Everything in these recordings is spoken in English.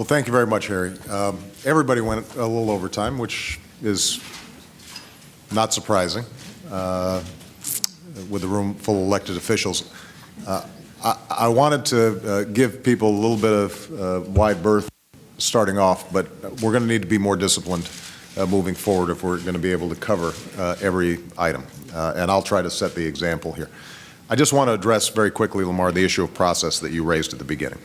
Well, thank you very much, Harry. Everybody went a little over time, which is not surprising with the room full of elected officials. I wanted to give people a little bit of wide berth starting off, but we're going to need to be more disciplined moving forward if we're going to be able to cover every item. And I'll try to set the example here. I just want to address very quickly, Lamar, the issue of process that you raised at the beginning.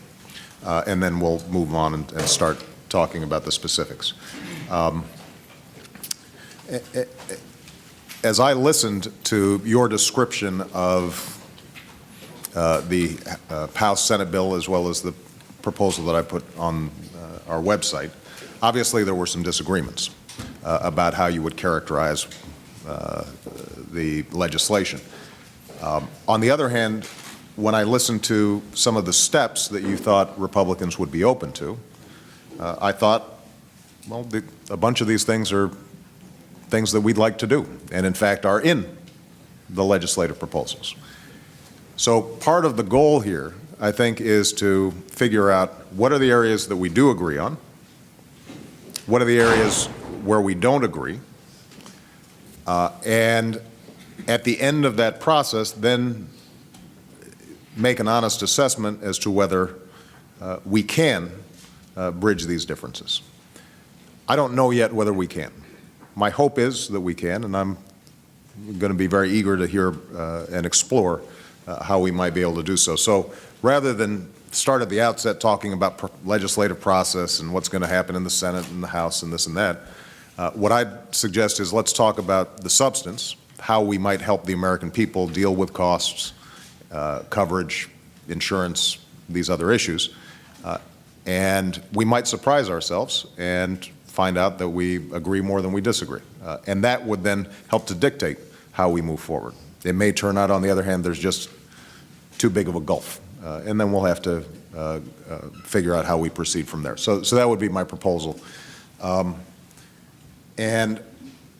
And then we'll move on and start talking about the specifics. As I listened to your description of the House-Senate bill as well as the proposal that I put on our website, obviously there were some disagreements about how you would characterize the legislation. On the other hand, when I listened to some of the steps that you thought Republicans would be open to, I thought, well, a bunch of these things are things that we'd like to do, and in fact are in the legislative proposals. So part of the goal here, I think, is to figure out what are the areas that we do agree on, what are the areas where we don't agree, and at the end of that process, then make an honest assessment as to whether we can bridge these differences. I don't know yet whether we can. My hope is that we can, and I'm going to be very eager to hear and explore how we might be able to do so. So rather than start at the outset talking about legislative process and what's going to happen in the Senate and the House and this and that, what I'd suggest is let's talk about the substance, how we might help the American people deal with costs, coverage, insurance, these other issues. And we might surprise ourselves and find out that we agree more than we disagree. And that would then help to dictate how we move forward. It may turn out, on the other hand, there's just too big of a gulf. And then we'll have to figure out how we proceed from there. So that would be my proposal. And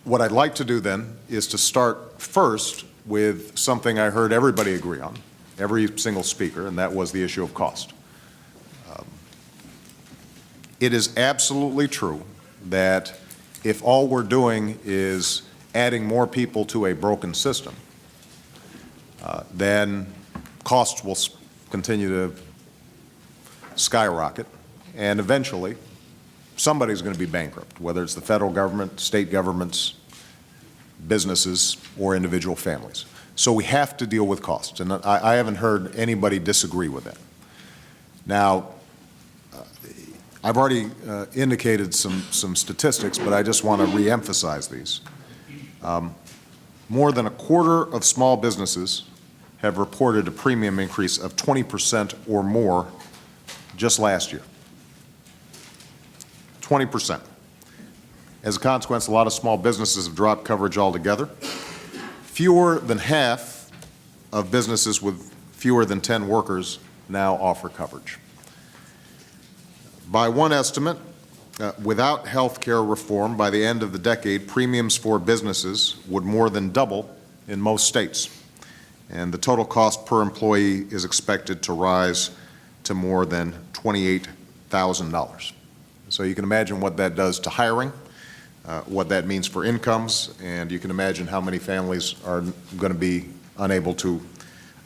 what I'd like to do then is to start first with something I heard everybody agree on, every single speaker, and that was the issue of cost. It is absolutely true that if all we're doing is adding more people to a broken system, then costs will continue to skyrocket, and eventually somebody's going to be bankrupt, whether it's the federal government, state governments, businesses, or individual families. So we have to deal with costs, and I haven't heard anybody disagree with that. Now, I've already indicated some statistics, but I just want to reemphasize these. More than a quarter of small businesses have reported a premium increase of 20% or more just last year. 20%. As a consequence, a lot of small businesses have dropped coverage altogether. Fewer than half of businesses with fewer than 10 workers now offer coverage. By one estimate, without health care reform, by the end of the decade, premiums for businesses would more than double in most states. And the total cost per employee is expected to rise to more than $28,000. So you can imagine what that does to hiring, what that means for incomes, and you can imagine how many families are going to be unable to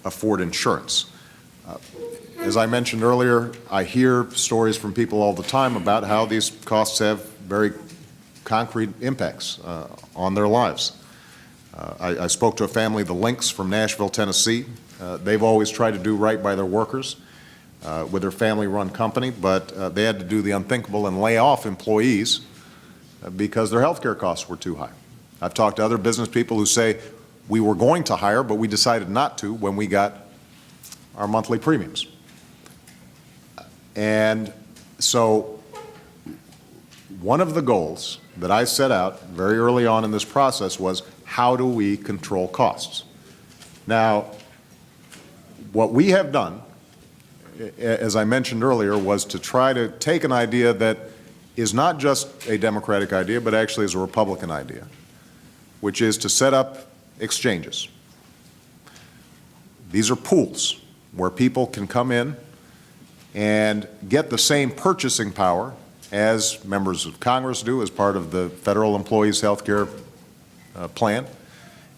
afford insurance. As I mentioned earlier, I hear stories from people all the time about how these costs have very concrete impacts on their lives. I spoke to a family, the Links from Nashville, Tennessee. They've always tried to do right by their workers with their family-run company, but they had to do the unthinkable and lay off employees because their health care costs were too high. I've talked to other business people who say, we were going to hire, but we decided not to when we got our monthly premiums. And so one of the goals that I set out very early on in this process was, how do we control costs? Now, what we have done, as I mentioned earlier, was to try to take an idea that is not just a Democratic idea, but actually is a Republican idea, which is to set up exchanges. These are pools where people can come in and get the same purchasing power as members of Congress do as part of the federal employees' health care plan,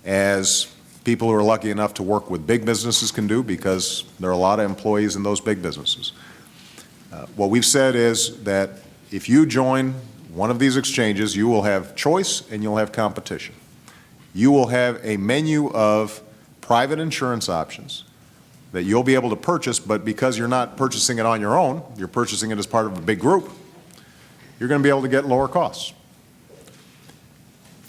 as people who are lucky enough to work with big businesses can do, because there are a lot of employees in those big businesses. What we've said is that if you join one of these exchanges, you will have choice and you'll have competition. You will have a menu of private insurance options that you'll be able to purchase, but because you're not purchasing it on your own, you're purchasing it as part of a big group, you're going to be able to get lower costs.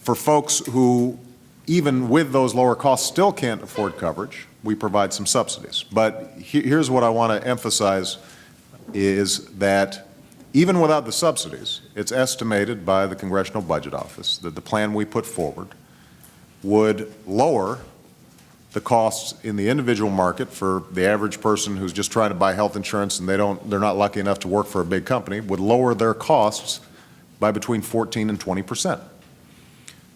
For folks who, even with those lower costs, still can't afford coverage, we provide some subsidies. But here's what I want to emphasize is that even without the subsidies, it's estimated by the Congressional Budget Office that the plan we put forward would lower the costs in the individual market for the average person who's just trying to buy health insurance and they're not lucky enough to work for a big company, would lower their costs by between 14 and 20%.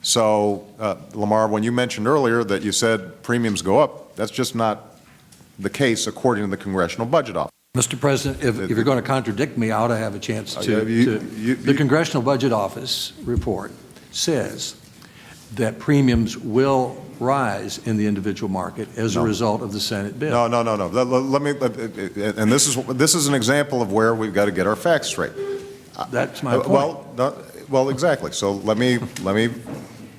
So, Lamar, when you mentioned earlier that you said premiums go up, that's just not the case according to the Congressional Budget Office. Mr. President, if you're going to contradict me, I ought to have a chance to. The Congressional Budget Office report says that premiums will rise in the individual market as a result of the Senate bill. No. Let me, and this is an example of where we've got to get our facts straight. That's my point. Well, exactly. So let me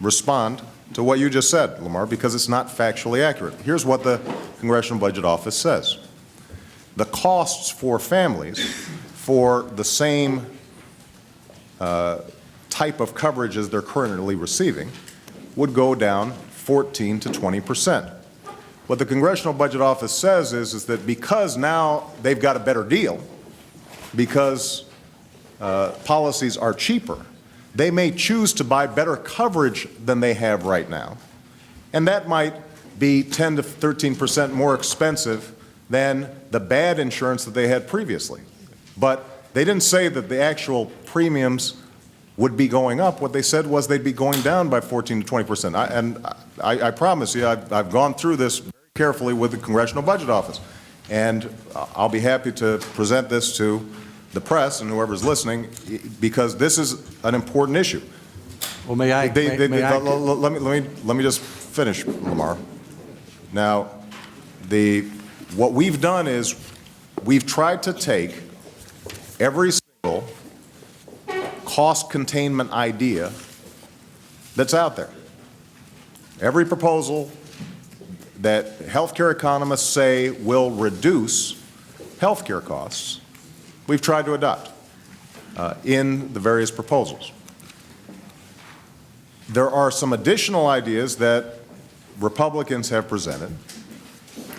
respond to what you just said, Lamar, because it's not factually accurate. Here's what the Congressional Budget Office says. The costs for families for the same type of coverage as they're currently receiving would go down 14 to 20%. What the Congressional Budget Office says is that because now they've got a better deal, because policies are cheaper, they may choose to buy better coverage than they have right now. And that might be 10 to 13% more expensive than the bad insurance that they had previously. But they didn't say that the actual premiums would be going up. What they said was they'd be going down by 14 to 20%. I promise you, I've gone through this very carefully with the Congressional Budget Office. And I'll be happy to present this to the press and whoever's listening, because this is an important issue. Well, may I? Let me just finish, Lamar. Now, what we've done is we've tried to take every single cost containment idea that's out there. Every proposal that healthcare economists say will reduce healthcare costs, we've tried to adopt in the various proposals. There are some additional ideas that Republicans have presented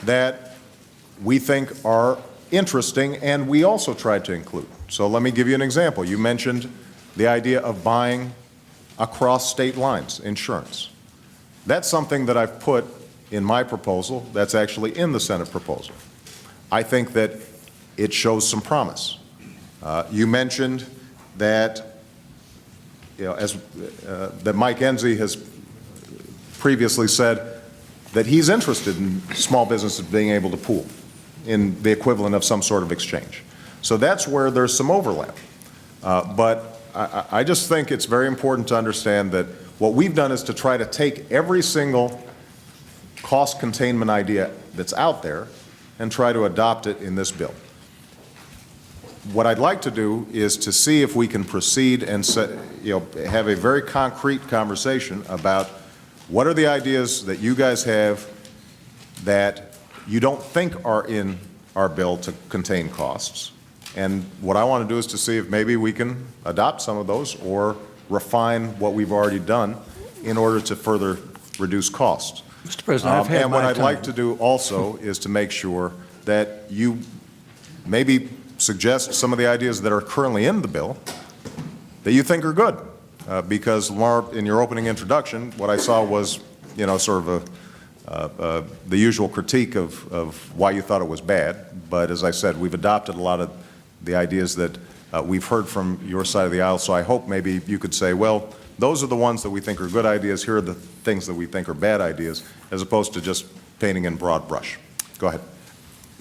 that we think are interesting, and we also tried to include. So let me give you an example. You mentioned the idea of buying across state lines insurance. That's something that I've put in my proposal that's actually in the Senate proposal. I think that it shows some promise. You mentioned that, that Mike Enzi has previously said that he's interested in small businesses being able to pool in the equivalent of some sort of exchange. So that's where there's some overlap. But I just think it's very important to understand that what we've done is to try to take every single cost containment idea that's out there and try to adopt it in this bill. What I'd like to do is to see if we can proceed and have a very concrete conversation about what are the ideas that you guys have that you don't think are in our bill to contain costs. And what I want to do is to see if maybe we can adopt some of those or refine what we've already done in order to further reduce costs. Mr. President, I've had and what my I'd time. like to do also is to make sure that you maybe suggest some of the ideas that are currently in the bill that you think are good. Because, Lamar, in your opening introduction, what I saw was, sort of the usual critique of why you thought it was bad. But as I said, we've adopted a lot of the ideas that we've heard from your side of the aisle. So I hope maybe you could say, well, those are the ones that we think are good ideas. Here are the things that we think are bad ideas, as opposed to just painting in broad brush. Go ahead.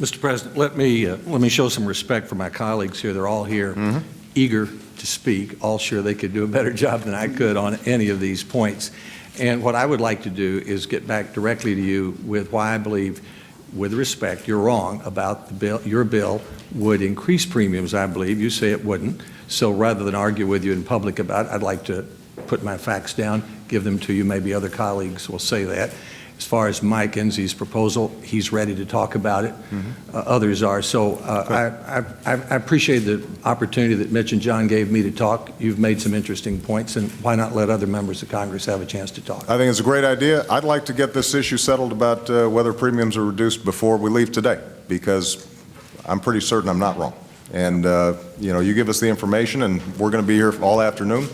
Mr. President, let me show some respect for my colleagues here. They're all here, eager to speak, all sure they could do a better job than I could on any of these points. And what I would like to do is get back directly to you with why I believe, with respect, you're wrong about the bill. Your bill would increase premiums, I believe. You say it wouldn't. So rather than argue with you in public about it, I'd like to put my facts down, give them to you. Maybe other colleagues will say that. As far as Mike Enzie's proposal, he's ready to talk about it. Others are. So I appreciate the opportunity that Mitch and John gave me to talk. You've made some interesting points, and why not let other members of Congress have a chance to talk? I think it's a great idea. I'd like to get this issue settled about whether premiums are reduced before we leave today, because I'm pretty certain I'm not wrong. And, you give us the information, and we're going to be here all afternoon.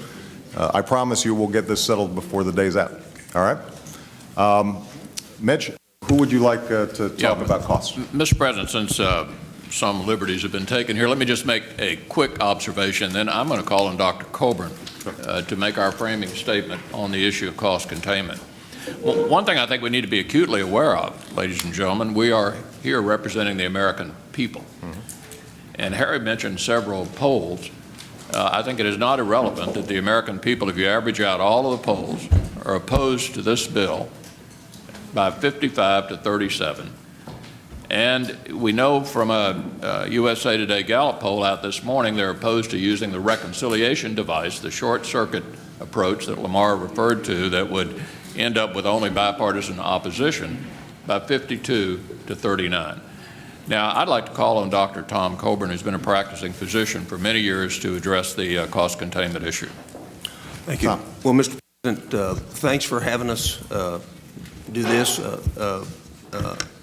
I promise you we'll get this settled before the day's out. All right? Mitch, who would you like to talk about costs? Mr. President, since some liberties have been taken here, let me just make a quick observation. Then I'm going to call on Dr. Coburn to make our framing statement on the issue of cost containment. Well, one thing I think we need to be acutely aware of, ladies and gentlemen, we are here representing the American people. And Harry mentioned several polls. I think it is not irrelevant that the American people, if you average out all of the polls, are opposed to this bill by 55 to 37. And we know from a USA Today Gallup poll out this morning, they're opposed to using the reconciliation device, the short circuit approach that Lamar referred to that would end up with only bipartisan opposition, by 52 to 39. Now, I'd like to call on Dr. Tom Coburn, who's been a practicing physician for many years, to address the cost containment issue. Thank you. Well, Mr. President, thanks for having us do this.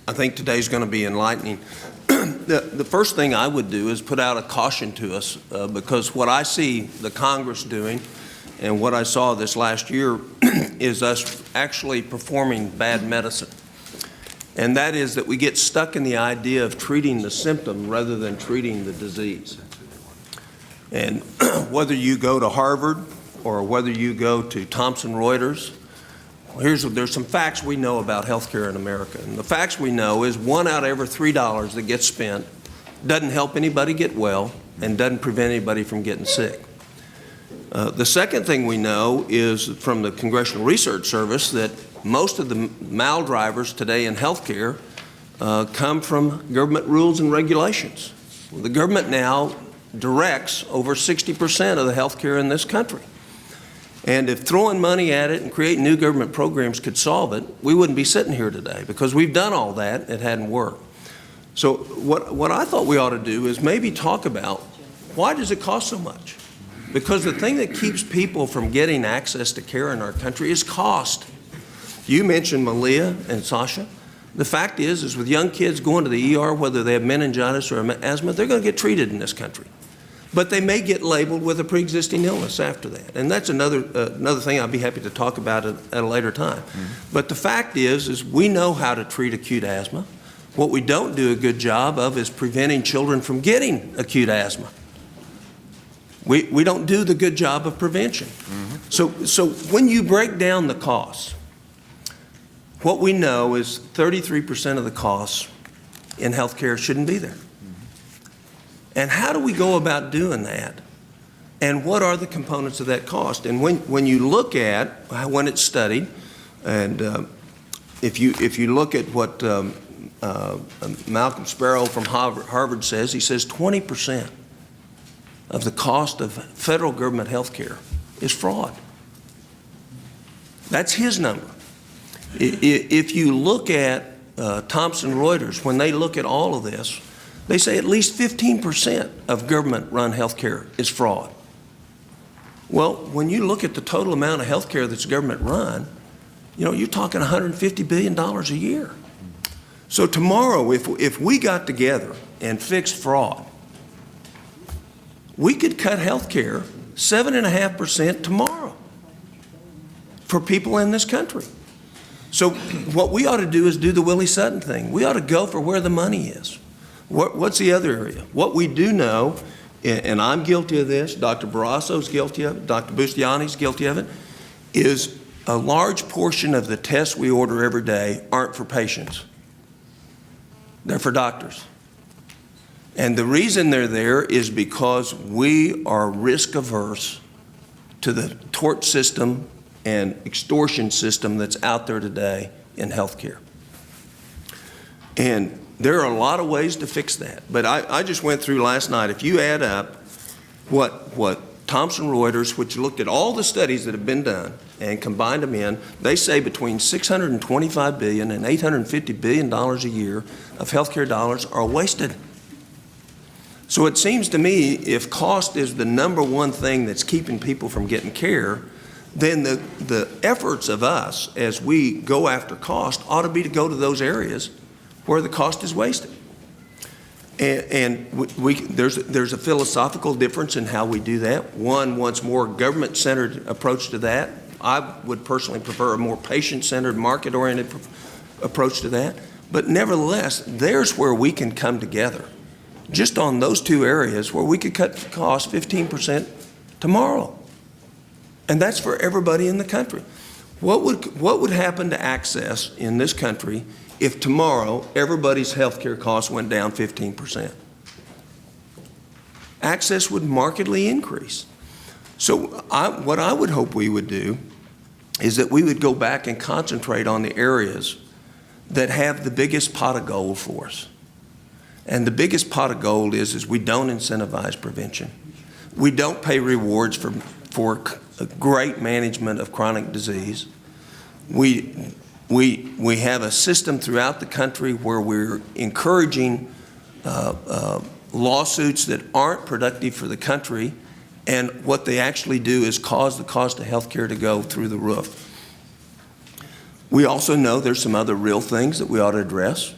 I think today's going to be enlightening. The first thing I would do is put out a caution to us because what I see the Congress doing and what I saw this last year is us actually performing bad medicine. And that is that we get stuck in the idea of treating the symptom rather than treating the disease. And whether you go to Harvard or whether you go to Thomson Reuters, there's some facts we know about healthcare in America. And the facts we know is 1 out of every $3 that gets spent doesn't help anybody get well and doesn't prevent anybody from getting sick. The second thing we know is from the Congressional Research Service that most of the mal-drivers today in healthcare come from government rules and regulations. The government now directs over 60% of the healthcare in this country. And if throwing money at it and creating new government programs could solve it, we wouldn't be sitting here today because we've done all that, it hadn't worked. So what I thought we ought to do is maybe talk about why does it cost so much? Because the thing that keeps people from getting access to care in our country is cost. You mentioned Malia and Sasha. The fact is with young kids going to the ER, whether they have meningitis or asthma, they're going to get treated in this country. But they may get labeled with a pre-existing illness after that. And that's another thing I'd be happy to talk about at a later time. But the fact is we know how to treat acute asthma. What we don't do a good job of is preventing children from getting acute asthma. We don't do the good job of prevention. So when you break down the costs, what we know is 33% of the costs in healthcare shouldn't be there. And how do we go about doing that? And what are the components of that cost? And when you look at when it's studied, and if you look at what Malcolm Sparrow from Harvard says, he says 20% of the cost of federal government health care is fraud. That's his number. If you look at Thomson Reuters, when they look at all of this, they say at least 15% of government-run health care is fraud. Well, when you look at the total amount of health care that's government-run, you're talking $150 billion a year. So tomorrow, if we got together and fixed fraud, we could cut health care 7.5% tomorrow for people in this country. So what we ought to do is do the Willie Sutton thing. We ought to go for where the money is. What's the other area? What we do know, and I'm guilty of this, Dr. Barrasso's guilty of it, Dr. Bustiani's guilty of it, is a large portion of the tests we order every day aren't for patients. They're for doctors. And the reason they're there is because we are risk averse to the tort system and extortion system that's out there today in healthcare. And there are a lot of ways to fix that. But I just went through last night. If you add up what Thomson Reuters, which looked at all the studies that have been done and combined them in, they say between $625 billion and $850 billion a year of healthcare dollars are wasted. So it seems to me if cost is the number one thing that's keeping people from getting care, then the efforts of us as we go after cost ought to be to go to those areas where the cost is wasted. And there's a philosophical difference in how we do that. One wants more government-centered approach to that. I would personally prefer a more patient-centered, market-oriented approach to that. But nevertheless, there's where we can come together, just on those two areas where we could cut costs 15% tomorrow. And that's for everybody in the country. What would happen to access in this country if tomorrow everybody's health care costs went down 15%? Access would markedly increase. So what I would hope we would do is that we would go back and concentrate on the areas that have the biggest pot of gold for us. And the biggest pot of gold is we don't incentivize prevention. We don't pay rewards for great management of chronic disease. We have a system throughout the country where we're encouraging lawsuits that aren't productive for the country, and what they actually do is cause the cost of health care to go through the roof. We also know there's some other real things that we ought to address.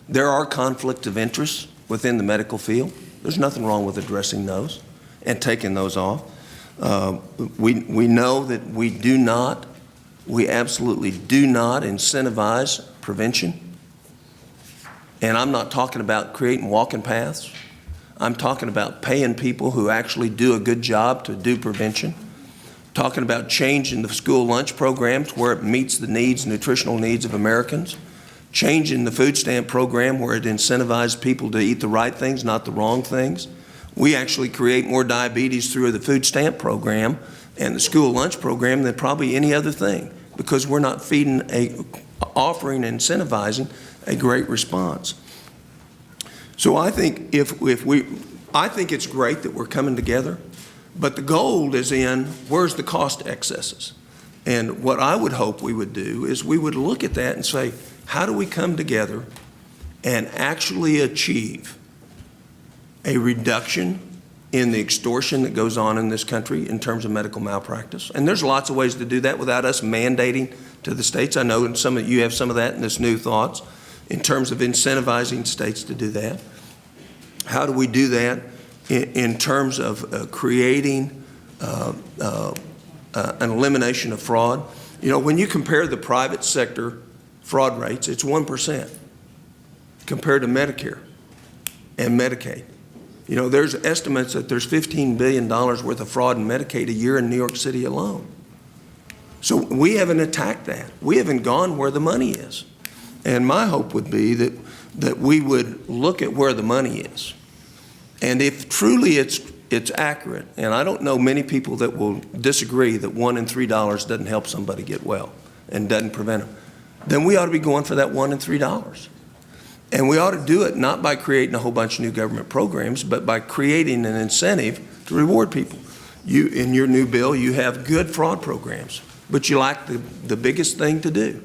There are conflicts of interest within the medical field. There's nothing wrong with addressing those and taking those off. We know that we absolutely do not incentivize prevention. And I'm not talking about creating walking paths. I'm talking about paying people who actually do a good job to do prevention. Talking about changing the school lunch programs where it meets the needs, nutritional needs of Americans. Changing the food stamp program where it incentivizes people to eat the right things, not the wrong things. We actually create more diabetes through the food stamp program and the school lunch program than probably any other thing, because we're not offering and incentivizing a great response. So I think I think it's great that we're coming together, but the gold is in where's the cost excesses. And what I would hope we would do is we would look at that and say, how do we come together and actually achieve a reduction in the extortion that goes on in this country in terms of medical malpractice? And there's lots of ways to do that without us mandating to the states. I know some of you have some of that in this new thoughts in terms of incentivizing states to do that. How do we do that in terms of creating an elimination of fraud? You know, when you compare the private sector fraud rates, it's 1% compared to Medicare and Medicaid. You know, there's estimates that there's $15 billion worth of fraud in Medicaid a year in New York City alone. So we haven't attacked that. We haven't gone where the money is. And my hope would be that we would look at where the money is. And if truly it's accurate, and I don't know many people that will disagree that $1 in $3 doesn't help somebody get well and doesn't prevent them, then we ought to be going for that $1 in $3. And we ought to do it not by creating a whole bunch of new government programs, but by creating an incentive to reward people. In your new bill, you have good fraud programs, but you lack the biggest thing to do.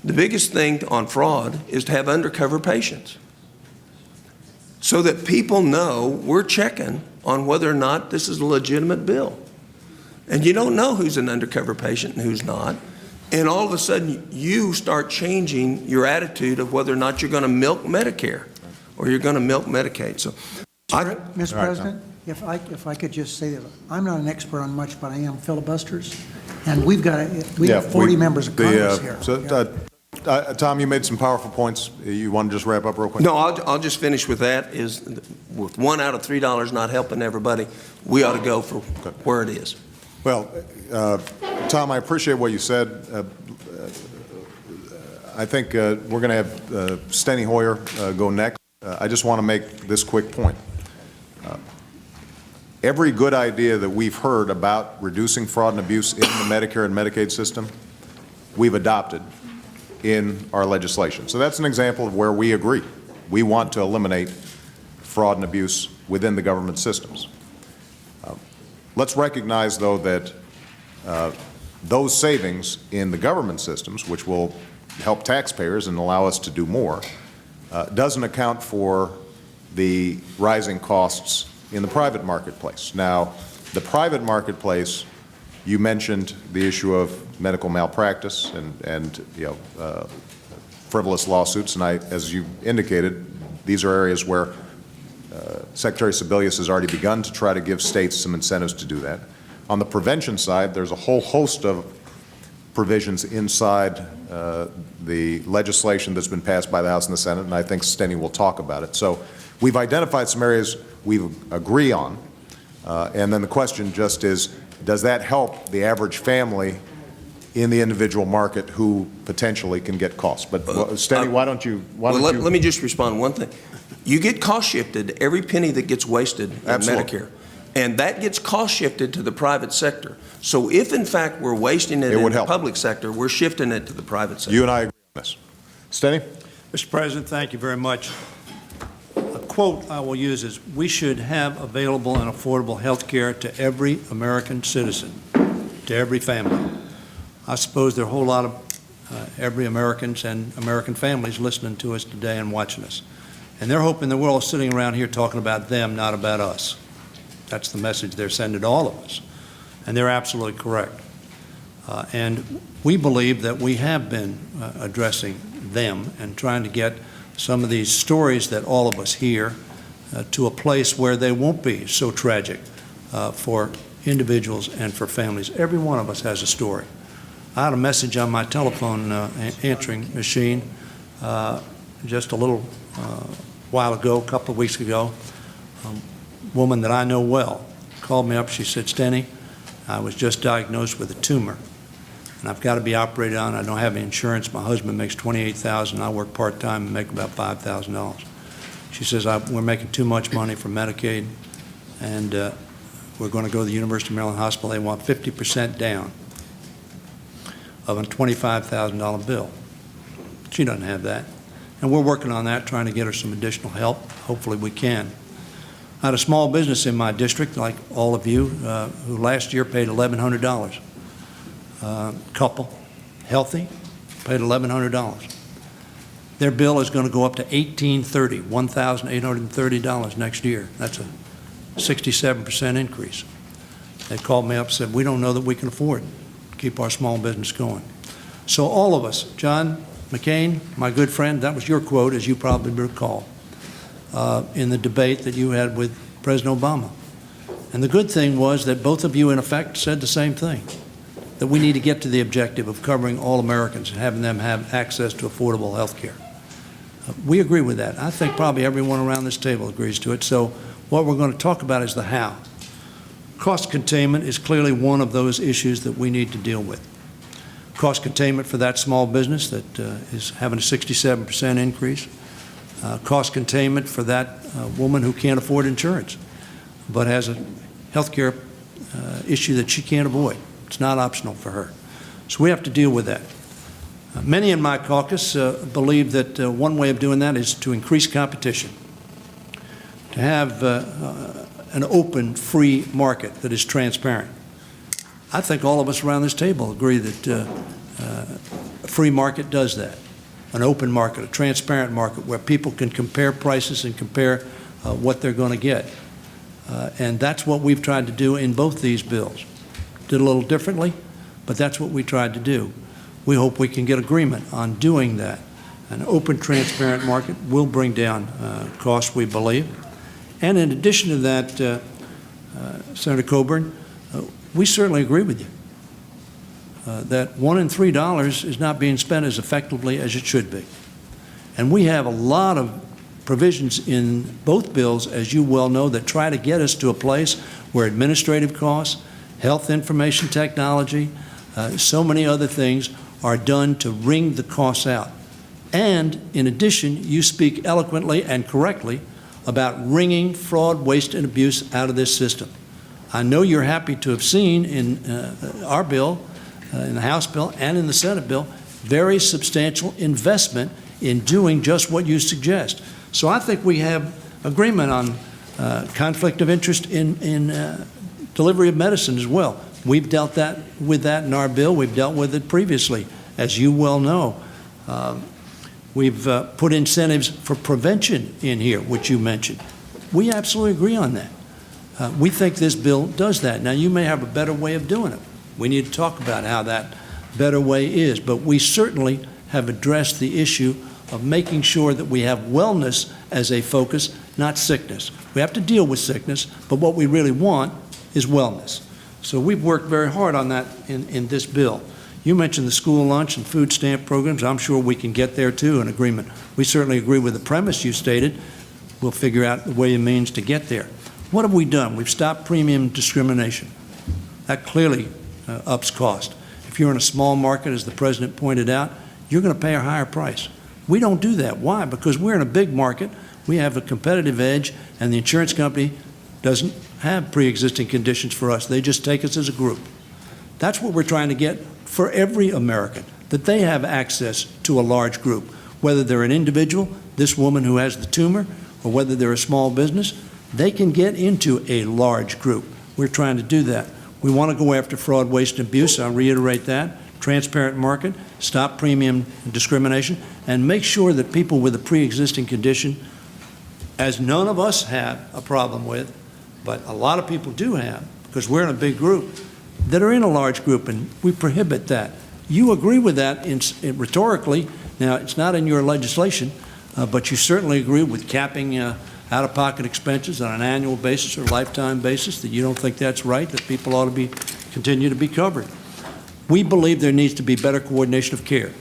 The biggest thing on fraud is to have undercover patients so that people know we're checking on whether or not this is a legitimate bill. And you don't know who's an undercover patient and who's not. And all of a sudden, you start changing your attitude of whether or not you're going to milk Medicare or you're going to milk Medicaid. So, Mr. President, if I could just say that I'm not an expert on much, but I am filibusters, and we have 40 members of Congress here. So, Tom, you made some powerful points. You want to just wrap up real quick? No, I'll just finish with that. Is with $1 out of $3 not helping everybody, we ought to go for where it is. Well, Tom, I appreciate what you said. I think we're going to have Steny Hoyer go next. I just want to make this quick point. Every good idea that we've heard about reducing fraud and abuse in the Medicare and Medicaid system, we've adopted in our legislation. So that's an example of where we agree. We want to eliminate fraud and abuse within the government systems. Let's recognize, though, that those savings in the government systems, which will help taxpayers and allow us to do more, doesn't account for the rising costs in the private marketplace. Now, the private marketplace, you mentioned the issue of medical malpractice and frivolous lawsuits, and as you indicated, these are areas where Secretary Sebelius has already begun to try to give states some incentives to do that. On the prevention side, there's a whole host of provisions inside the legislation that's been passed by the House and the Senate, and I think Steny will talk about it. So we've identified some areas we agree on, and then the question just is, does that help the average family in the individual market who potentially can get costs? But Steny, why don't you? Let me just respond to one thing. You get cost shifted every penny that gets wasted in Medicare, and that gets cost shifted to the private sector. So if in fact we're wasting it in the public sector, we're shifting it to the private sector. You and I agree on this. Steny? Mr. President, thank you very much. A quote I will use is, "We should have available and affordable health care to every American citizen, to every family." I suppose there are a whole lot of every Americans and American families listening to us today and watching us. And they're hoping that we're all sitting around here talking about them, not about us. That's the message they're sending to all of us. And they're absolutely correct. And we believe that we have been addressing them and trying to get some of these stories that all of us hear to a place where they won't be so tragic for individuals and for families. Every one of us has a story. I had a message on my telephone answering machine just a little while ago, a couple of weeks ago. A woman that I know well called me up. She said, "Steny, I was just diagnosed with a tumor, and I've got to be operated on. I don't have any insurance. My husband makes $28,000. I work part-time and make about $5,000. She says, "We're making too much money from Medicaid, and we're going to go to the University of Maryland Hospital. They want 50% down of a $25,000 bill." She doesn't have that. And we're working on that, trying to get her some additional help. Hopefully we can. I had a small business in my district, like all of you, who last year paid $1,100. Couple, healthy, paid $1,100. Their bill is going to go up to $1,830 next year. That's a 67% increase. They called me up and said, "We don't know that we can afford to keep our small business going." So all of us, John McCain, my good friend, that was your quote, as you probably recall, in the debate that you had with President Obama. And the good thing was that both of you, in effect, said the same thing, that we need to get to the objective of covering all Americans and having them have access to affordable health care. We agree with that. I think probably everyone around this table agrees to it. So what we're going to talk about is the how. Cost containment is clearly one of those issues that we need to deal with. Cost containment for that small business that is having a 67% increase. Cost containment for that woman who can't afford insurance but has a health care issue that she can't avoid. It's not optional for her. So we have to deal with that. Many in my caucus believe that one way of doing that is to increase competition, to have an open, free market that is transparent. I think all of us around this table agree that a free market does that. An open market, a transparent market where people can compare prices and compare what they're going to get. And that's what we've tried to do in both these bills. Did a little differently, but that's what we tried to do. We hope we can get agreement on doing that. An open, transparent market will bring down costs, we believe. And in addition to that, Senator Coburn, we certainly agree with you that $1 in $3 is not being spent as effectively as it should be. And we have a lot of provisions in both bills, as you well know, that try to get us to a place where administrative costs, health information technology, so many other things are done to wring the costs out. And in addition, you speak eloquently and correctly about wringing fraud, waste, and abuse out of this system. I know you're happy to have seen in our bill, in the House bill and in the Senate bill, very substantial investment in doing just what you suggest. So I think we have agreement on conflict of interest in delivery of medicine as well. We've dealt with that in our bill. We've dealt with it previously, as you well know. We've put incentives for prevention in here, which you mentioned. We absolutely agree on that. We think this bill does that. Now, you may have a better way of doing it. We need to talk about how that better way is, but we certainly have addressed the issue of making sure that we have wellness as a focus, not sickness. We have to deal with sickness, but what we really want is wellness. So we've worked very hard on that in this bill. You mentioned the school lunch and food stamp programs. I'm sure we can get there too in agreement. We certainly agree with the premise you stated. We'll figure out the way and means to get there. What have we done? We've stopped premium discrimination. That clearly ups cost. If you're in a small market, as the President pointed out, you're going to pay a higher price. We don't do that. Why? Because we're in a big market. We have a competitive edge, and the insurance company doesn't have pre-existing conditions for us. They just take us as a group. That's what we're trying to get for every American, that they have access to a large group, whether they're an individual, this woman who has the tumor, or whether they're a small business, they can get into a large group. We're trying to do that. We want to go after fraud, waste, and abuse. I'll reiterate that. Transparent market, stop premium discrimination, and make sure that people with a pre-existing condition, as none of us have a problem with, but a lot of people do have, because we're in a big group, that are in a large group, and we prohibit that. You agree with that rhetorically. Now, it's not in your legislation, but you certainly agree with capping out-of-pocket expenses on an annual basis or lifetime basis, that you don't think that's right, that people ought to continue to be covered. We believe there needs to be better coordination of care.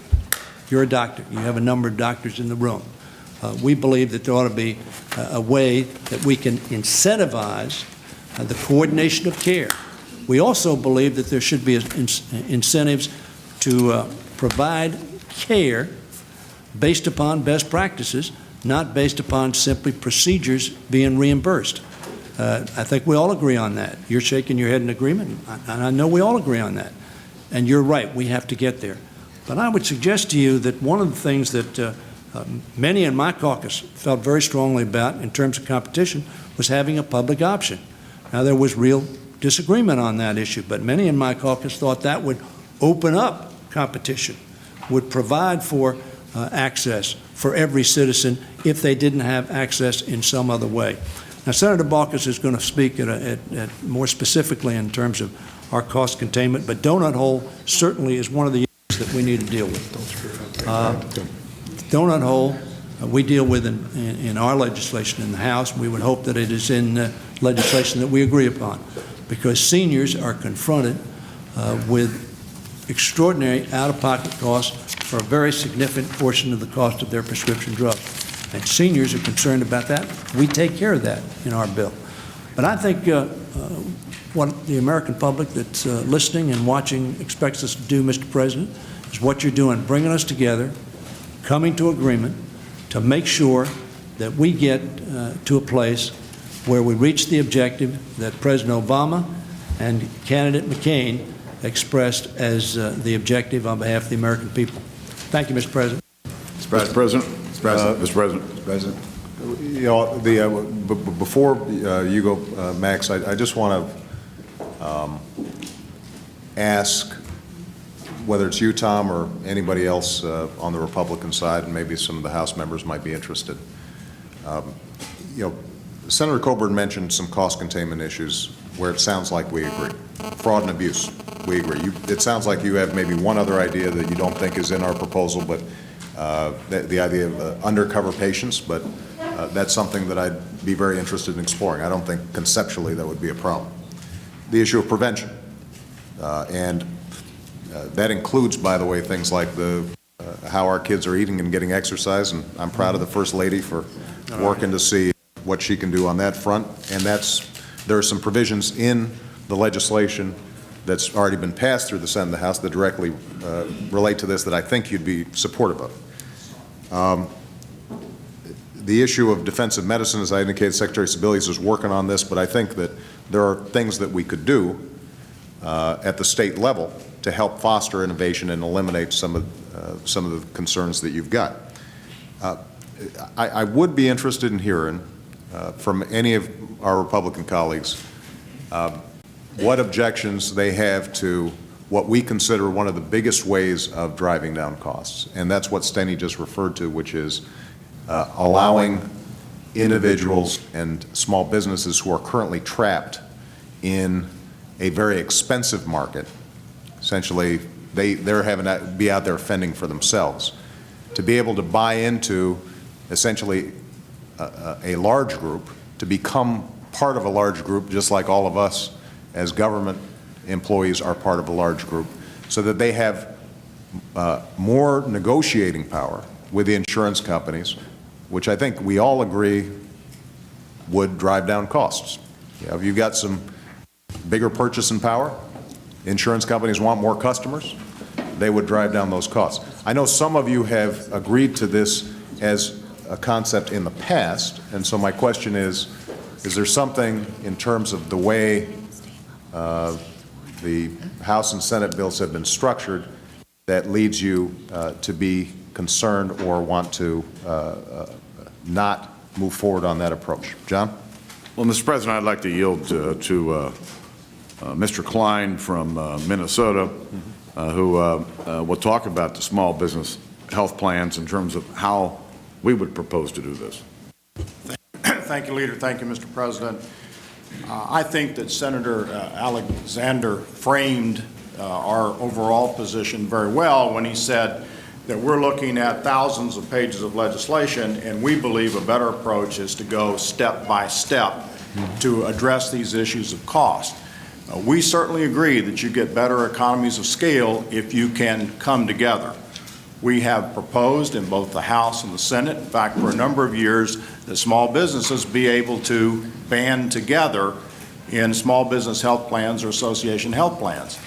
You're a doctor. You have a number of doctors in the room. We believe that there ought to be a way that we can incentivize the coordination of care. We also believe that there should be incentives to provide care based upon best practices, not based upon simply procedures being reimbursed. I think we all agree on that. You're shaking your head in agreement, and I know we all agree on that. And you're right, we have to get there. But I would suggest to you that one of the things that many in my caucus felt very strongly about in terms of competition was having a public option. Now, there was real disagreement on that issue, but many in my caucus thought that would open up competition, would provide for access for every citizen if they didn't have access in some other way. Now, Senator Baucus is going to speak at more specifically in terms of our cost containment, but donut hole certainly is one of the issues that we need to deal with. Donut hole we deal with in our legislation in the House. We would hope that it is in legislation that we agree upon, because seniors are confronted with extraordinary out-of-pocket costs for a very significant portion of the cost of their prescription drug. And seniors are concerned about that. We take care of that in our bill. But I think what the American public that's listening and watching expects us to do, Mr. President, is what you're doing, bringing us together, coming to agreement to make sure that we get to a place where we reach the objective that President Obama and candidate McCain expressed as the objective on behalf of the American people. Thank you, Mr. President. Mr. President. Mr. President. Mr. President. Mr. President. You know, before you go, Max, I just want to ask whether it's you, Tom, or anybody else on the Republican side, and maybe some of the House members might be interested. You know, Senator Coburn mentioned some cost containment issues where it sounds like we agree. Fraud and abuse, we agree. It sounds like you have maybe one other idea that you don't think is in our proposal, but the idea of undercover patients, but that's something that I'd be very interested in exploring. I don't think conceptually that would be a problem. The issue of prevention, and that includes, by the way, things like how our kids are eating and getting exercise, and I'm proud of the First Lady for working to see what she can do on that front. And there are some provisions in the legislation that's already been passed through the Senate and the House that directly relate to this that I think you'd be supportive of. The issue of defensive medicine, as I indicated, Secretary Sebelius is working on this, but I think that there are things that we could do at the state level to help foster innovation and eliminate some of the concerns that you've got. I would be interested in hearing from any of our Republican colleagues what objections they have to what we consider one of the biggest ways of driving down costs, and that's what Steny just referred to, which is allowing individuals and small businesses who are currently trapped in a very expensive market, essentially they're having to be out there fending for themselves, to be able to buy into essentially a large group, to become part of a large group, just like all of us as government employees are part of a large group, so that they have more negotiating power with the insurance companies, which I think we all agree would drive down costs. If you've got some bigger purchasing power, insurance companies want more customers, they would drive down those costs. I know some of you have agreed to this as a concept in the past, and so my question is there something in terms of the way the House and Senate bills have been structured that leads you to be concerned or want to not move forward on that approach? John? Well, Mr. President, I'd like to yield to Mr. Klein from Minnesota, who will talk about the small business health plans in terms of how we would propose to do this. Thank you, Leader. Thank you, Mr. President. I think that Senator Alexander framed our overall position very well when he said that we're looking at thousands of pages of legislation, and we believe a better approach is to go step by step to address these issues of cost. We certainly agree that you get better economies of scale if you can come together. We have proposed in both the House and the Senate, in fact, for a number of years, that small businesses be able to band together in small business health plans or association health plans.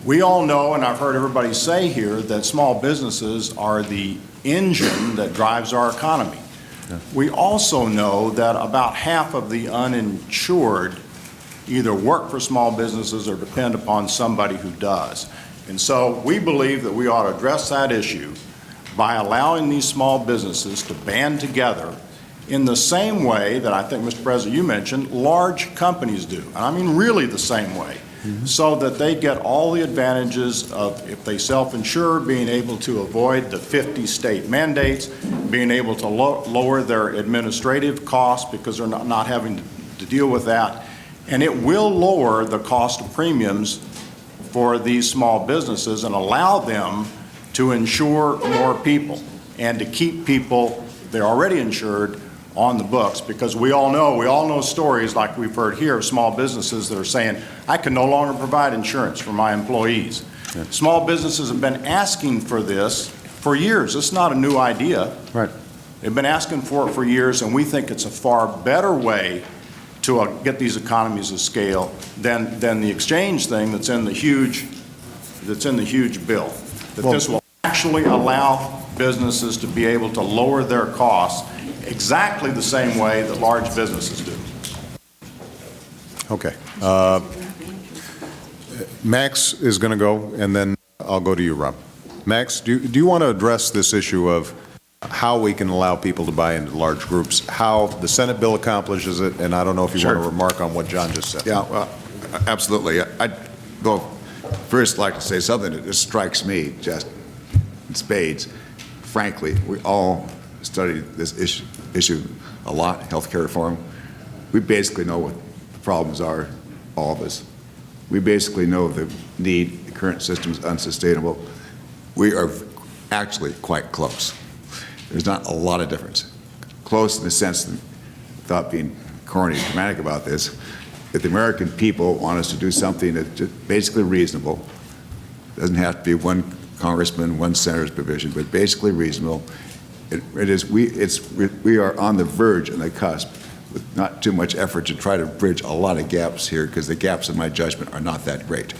We all know, and I've heard everybody say here, that small businesses are the engine that drives our economy. Yeah. We also know that about half of the uninsured either work for small businesses or depend upon somebody who does. And so we believe that we ought to address that issue by allowing these small businesses to band together in the same way that I think, Mr. President, you mentioned, large companies do. And I mean really the same way, so that they get all the advantages of, if they self-insure, being able to avoid the 50 state mandates, being able to lower their administrative costs because they're not having to deal with that. And it will lower the cost of premiums for these small businesses and allow them to insure more people and to keep people, they're already insured, on the books, because we all know stories like we've heard here of small businesses that are saying, I can no longer provide insurance for my employees. Yeah. Small businesses have been asking for this for years. It's not a new idea. Right. They've been asking for it for years, and we think it's a far better way to get these economies of scale than the exchange thing that's in the huge bill. This will actually allow businesses to be able to lower their costs exactly the same way that large businesses do. Okay. Max is going to go, and then I'll go to you, Rob. Max, do you want to address this issue of how we can allow people to buy into large groups, how the Senate bill accomplishes it, and I don't know if you want to remark on what John just said. Yeah, well, absolutely. I'd go first like to say something that just strikes me just in spades. Frankly, we all studied this issue a lot, healthcare reform. We basically know what the problems are, all of us. We basically know the need, the current system is unsustainable. We are actually quite close. There's not a lot of difference. Close in the sense, that, without being corny and dramatic about this, that the American people want us to do something that's just basically reasonable. Doesn't have to be one congressman, one senator's provision, but basically reasonable. We are on the verge and the cusp with not too much effort to try to bridge a lot of gaps here, because the gaps in my judgment are not that great.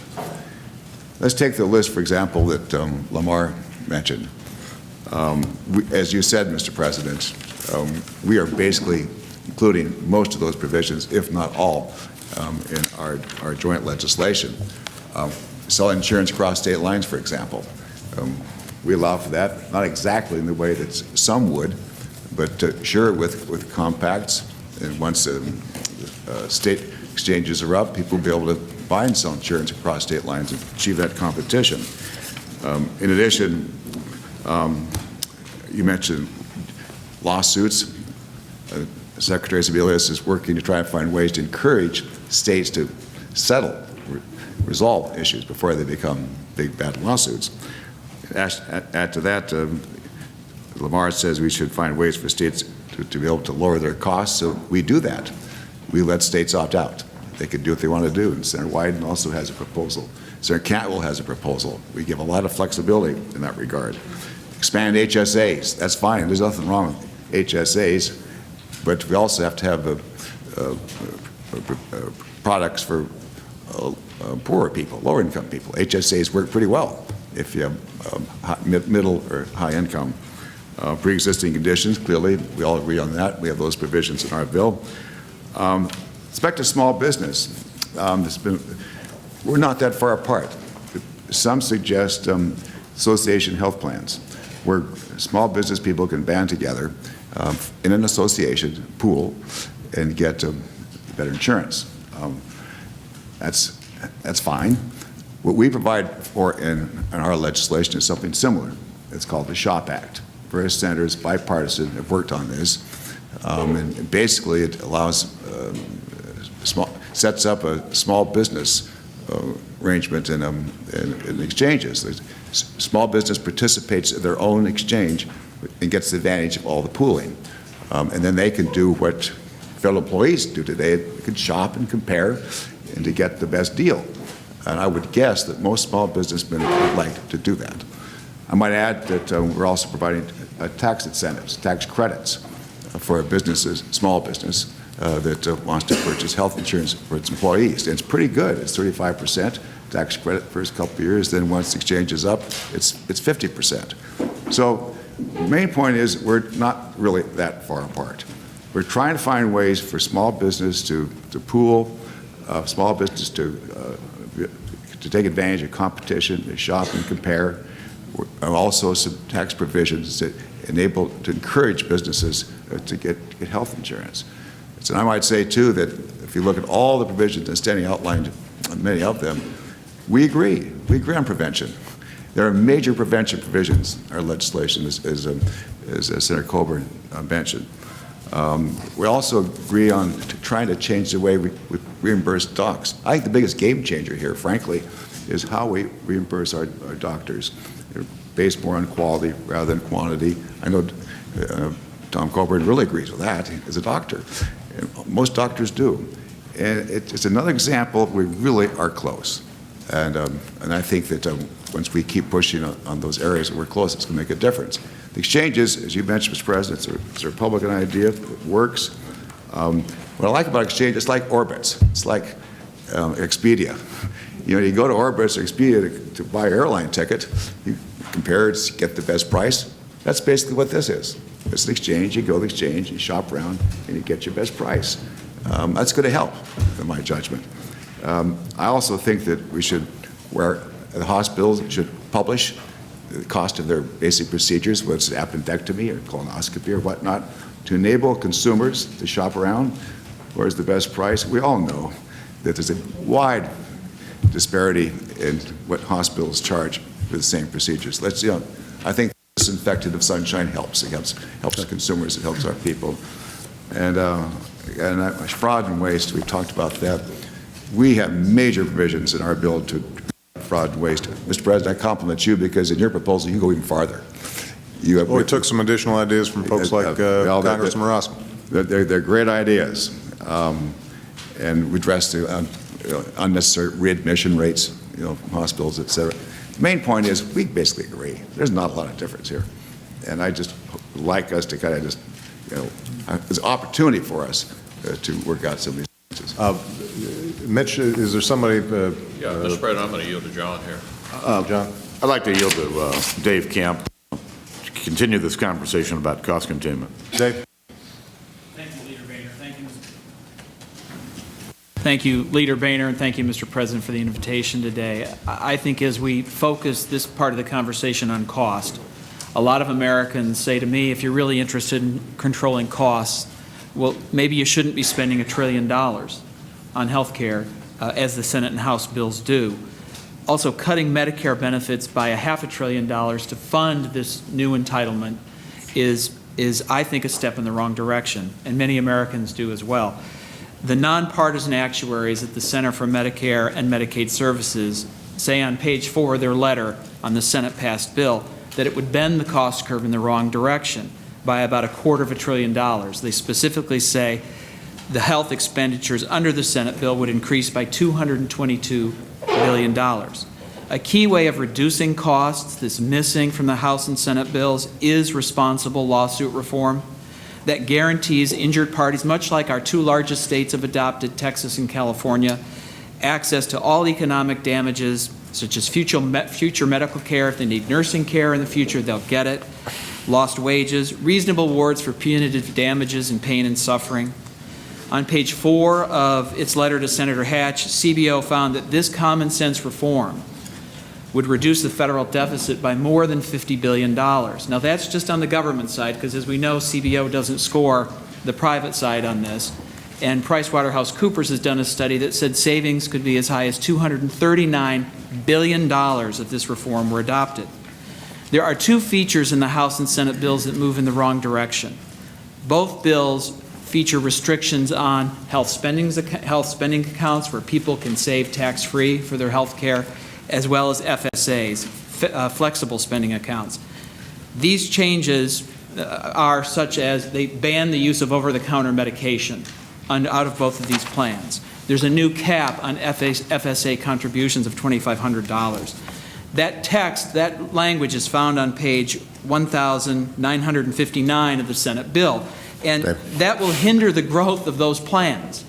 Let's take the list, for example, that Lamar mentioned. As you said, Mr. President, we are basically including most of those provisions, if not all, in our joint legislation. Sell insurance across state lines, for example. We allow for that, not exactly in the way that some would, but sure, with compacts, and once state exchanges are up, people will be able to buy and sell insurance across state lines and achieve that competition. In addition, you mentioned lawsuits. Secretary Sebelius is working to try and find ways to encourage states to settle, resolve issues before they become big, bad lawsuits. Add to that, Lamar says we should find ways for states to be able to lower their costs, so we do that. We let states opt out. They can do what they want to do, and Senator Wyden also has a proposal. Senator Cantwell has a proposal. We give a lot of flexibility in that regard. Expand HSAs, that's fine. There's nothing wrong with HSAs, but we also have to have products for poorer people, lower income people. HSAs work pretty well if you have middle or high income. Pre-existing conditions, clearly, we all agree on that. We have those provisions in our bill. Respect to small business, we're not that far apart. Some suggest association health plans, where small business people can band together in an association pool and get better insurance. That's fine. What we provide for in our legislation is something similar. It's called the SHOP Act. Various senators, bipartisan, have worked on this. And basically, it allows sets up a small business arrangement in exchanges. Small business participates in their own exchange and gets the advantage of all the pooling. And then they can do what federal employees do today. They can shop and compare and to get the best deal. And I would guess that most small businessmen would like to do that. I might add that we're also providing tax incentives, tax credits for businesses, small business, that wants to purchase health insurance for its employees. And it's pretty good. It's 35% tax credit first couple of years. Then once the exchange is up, it's 50%. So the main point is we're not really that far apart. We're trying to find ways for small business to pool, small business to take advantage of competition, to shop and compare. Also some tax provisions that to encourage businesses to get health insurance. And I might say, too, that if you look at all the provisions that Stanley outlined, many of them, we agree. We agree on prevention. There are major prevention provisions in our legislation, as Senator Coburn mentioned. We also agree on trying to change the way we reimburse docs. I think the biggest game changer here, frankly, is how we reimburse our doctors. They're based more on quality rather than quantity. I know Tom Coburn really agrees with that as a doctor. Most doctors do. And it's another example we really are close. And I think that once we keep pushing on those areas that we're close, it's going to make a difference. The exchanges, as you mentioned, Mr. President, it's a Republican idea. It works. What I like about exchange, it's like Orbitz. It's like Expedia. You know, you go to Orbitz or Expedia to buy an airline ticket. You compare it, get the best price. That's basically what this is. It's an exchange. You go to the exchange, you shop around, and you get your best price. That's going to help, in my judgment. I also think that we should, where the hospitals should publish the cost of their basic procedures, whether it's appendectomy or colonoscopy or whatnot, to enable consumers to shop around. Where's the best price? We all know that there's a wide disparity in what hospitals charge for the same procedures. I think disinfectant of sunshine helps. It helps the consumers. It helps our people. And fraud and waste, we've talked about that. We have major provisions in our bill to fraud and waste. Mr. President, I compliment you because in your proposal, you go even farther. We took some additional ideas from folks like Congressman Ross. They're great ideas. And we address the unnecessary readmission rates, from hospitals, et cetera. The main point is we basically agree. There's not a lot of difference here. And I just like us to kind of just, there's an opportunity for us to work out some of these differences. Mitch, is there somebody? Mr. President, I'm going to yield to John here. John? I'd like to yield to Dave Kemp. continue this conversation about cost containment. Dave? Thank you, Leader Boehner. Thank you, Leader Boehner, and thank you, Mr. President, for the invitation today. I think as we focus this part of the conversation on cost, a lot of Americans say to me, if you're really interested in controlling costs, well, maybe you shouldn't be spending $1 trillion on health care, as the Senate and House bills do. Also, cutting Medicare benefits by $500 billion to fund this new entitlement is, I think, a step in the wrong direction, and many Americans do as well. The nonpartisan actuaries at the Center for Medicare and Medicaid Services say on page 4 of their letter on the Senate-passed bill that it would bend the cost curve in the wrong direction by about $250 billion. They specifically say the health expenditures under the Senate bill would increase by $222 billion. A key way of reducing costs that's missing from the House and Senate bills is responsible lawsuit reform that guarantees injured parties, much like our two largest states have adopted, Texas and California, access to all economic damages, such as future medical care. If they need nursing care in the future, they'll get it. Lost wages, reasonable awards for punitive damages and pain and suffering. On page 4 of its letter to Senator Hatch, CBO found that this common sense reform would reduce the federal deficit by more than $50 billion. Now that's just on the government side, because as we know, CBO doesn't score the private side on this. And PricewaterhouseCoopers has done a study that said savings could be as high as $239 billion if this reform were adopted. There are two features in the House and Senate bills that move in the wrong direction. Both bills feature restrictions on health spending accounts where people can save tax-free for their health care, as well as FSAs, flexible spending accounts. These changes are such as they ban the use of over-the-counter medication out of both of these plans. There's a new cap on FSA contributions of $2,500. That text, that language is found on page 1,959 of the Senate bill, and that will hinder the growth of those plans,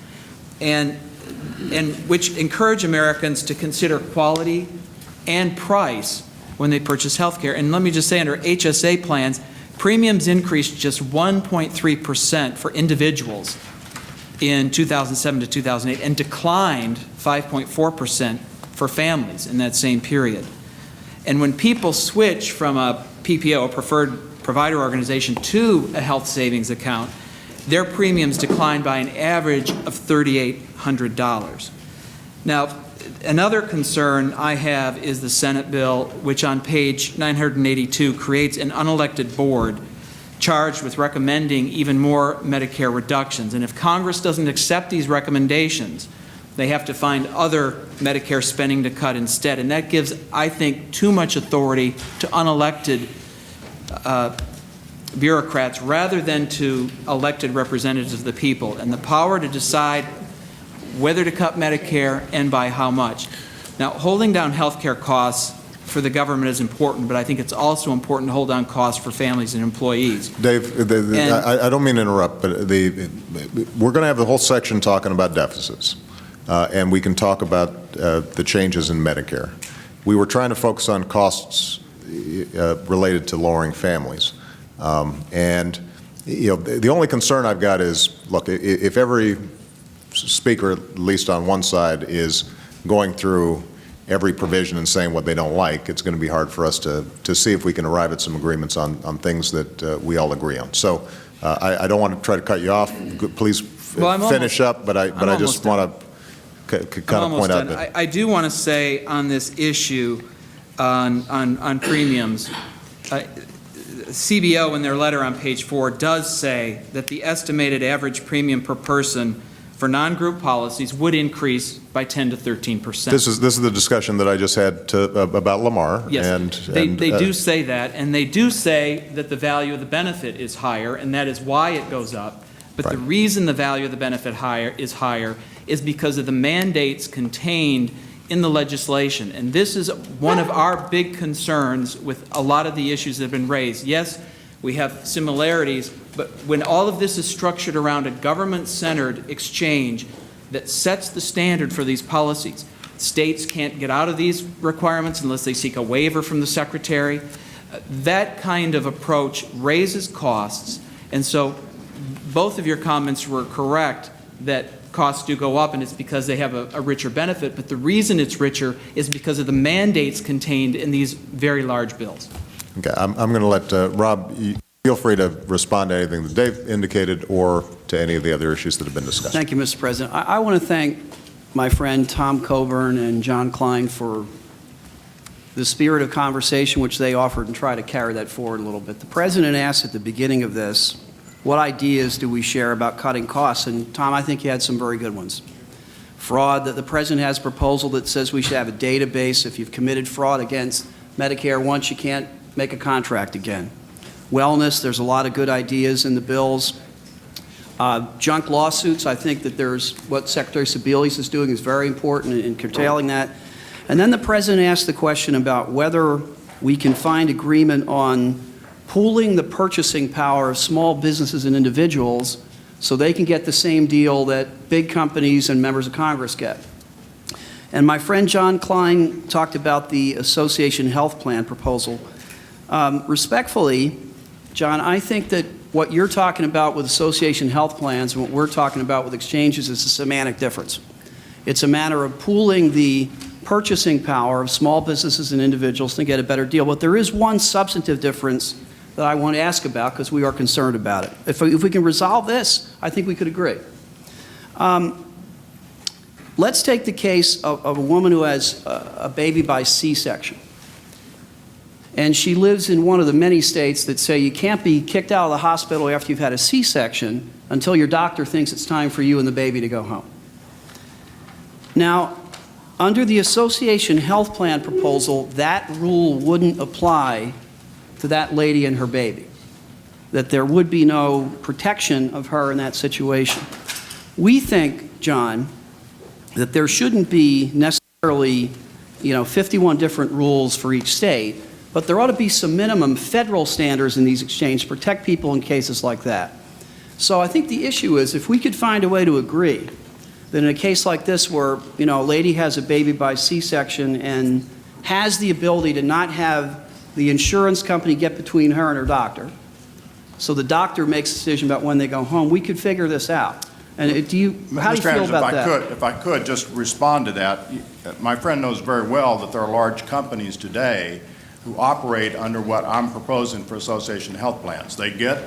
and which encourage Americans to consider quality and price when they purchase health care. And let me just say, under HSA plans, premiums increased just 1.3% for individuals in 2007 to 2008 and declined 5.4% for families in that same period. And when people switch from a PPO, a preferred provider organization, to a health savings account, their premiums decline by an average of $3,800. Now, another concern I have is the Senate bill, which on page 982 creates an unelected board charged with recommending even more Medicare reductions. And if Congress doesn't accept these recommendations, they have to find other Medicare spending to cut instead. And that gives, I think, too much authority to unelected bureaucrats rather than to elected representatives of the people, and the power to decide whether to cut Medicare and by how much. Now, holding down health care costs for the government is important, but I think it's also important to hold down costs for families and employees. Dave, I don't mean to interrupt, but we're going to have the whole section talking about deficits, and we can talk about the changes in Medicare. We were trying to focus on costs related to lowering families. And the only concern I've got is, look, if every speaker, at least on one side, is going through every provision and saying what they don't like, it's going to be hard for us to see if we can arrive at some agreements on things that we all agree on. So I don't want to try to cut you off. Please finish up, but I just want to kind of point out that I do want to say on this issue on premiums, CBO in their letter on page 4 does say that the estimated average premium per person for non-group policies would increase by 10 to 13%. This is the discussion that I just had about Lamar. Yes, and they do say that, and they do say that the value of the benefit is higher, and that is why it goes up. But the reason the value of the benefit is higher is because of the mandates contained in the legislation. And this is one of our big concerns with a lot of the issues that have been raised. Yes, we have similarities, but when all of this is structured around a government-centered exchange that sets the standard for these policies, states can't get out of these requirements unless they seek a waiver from the Secretary. that kind of approach raises costs, and so both of your comments were correct that costs do go up, and it's because they have a richer benefit, but the reason it's richer is because of the mandates contained in these very large bills. Okay, I'm going to let Rob, feel free to respond to anything that Dave indicated or to any of the other issues that have been discussed. Thank you, Mr. President. I want to thank my friend Tom Coburn and John Klein for the spirit of conversation which they offered and try to carry that forward a little bit. The President asked at the beginning of this, what ideas do we share about cutting costs? And Tom, I think you had some very good ones. Fraud, that the President has a proposal that says we should have a database. If you've committed fraud against Medicare once, you can't make a contract again. Wellness, there's a lot of good ideas in the bills. Junk lawsuits, I think that there's what Secretary Sebelius is doing is very important in curtailing that. And then the President asked the question about whether we can find agreement on pooling the purchasing power of small businesses and individuals so they can get the same deal that big companies and members of Congress get. And my friend John Klein talked about the Association Health Plan proposal. Respectfully, John, I think that what you're talking about with association health plans and what we're talking about with exchanges is a semantic difference. It's a matter of pooling the purchasing power of small businesses and individuals to get a better deal. But there is one substantive difference that I want to ask about because we are concerned about it. If we can resolve this, I think we could agree. Let's take the case of a woman who has a baby by C-section. And she lives in one of the many states that say you can't be kicked out of the hospital after you've had a C-section until your doctor thinks it's time for you and the baby to go home. Now, under the Association Health Plan proposal, that rule wouldn't apply to that lady and her baby, that there would be no protection of her in that situation. We think, John, that there shouldn't be necessarily, 51 different rules for each state, but there ought to be some minimum federal standards in these exchanges to protect people in cases like that. So I think the issue is if we could find a way to agree that in a case like this where, a lady has a baby by C-section and has the ability to not have the insurance company get between her and her doctor, so the doctor makes a decision about when they go home, we could figure this out. And how do you feel about that? If I could just respond to that, my friend knows very well that there are large companies today who operate under what I'm proposing for association health plans. They get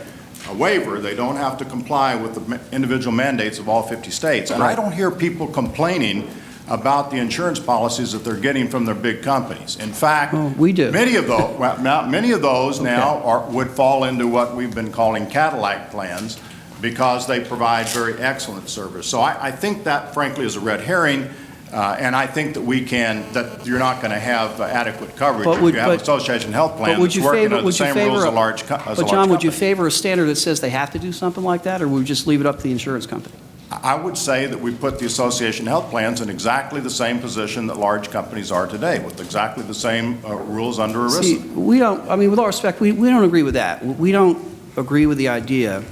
a waiver. They don't have to comply with the individual mandates of all 50 states. And I don't hear people complaining about the insurance policies that they're getting from their big companies. In fact, we do. Many of those now would fall into what we've been calling Cadillac plans because they provide very excellent service. So I think that, frankly, is a red herring. And I think that you're not going to have adequate coverage if you have an association health plan that's working under the same rules as a large company. But John, would you favor a standard that says they have to do something like that, or would we just leave it up to the insurance company? I would say that we put the association health plans in exactly the same position that large companies are today, with exactly the same rules under ERISA. See, we don't, with all respect, we don't agree with that. We don't agree with the idea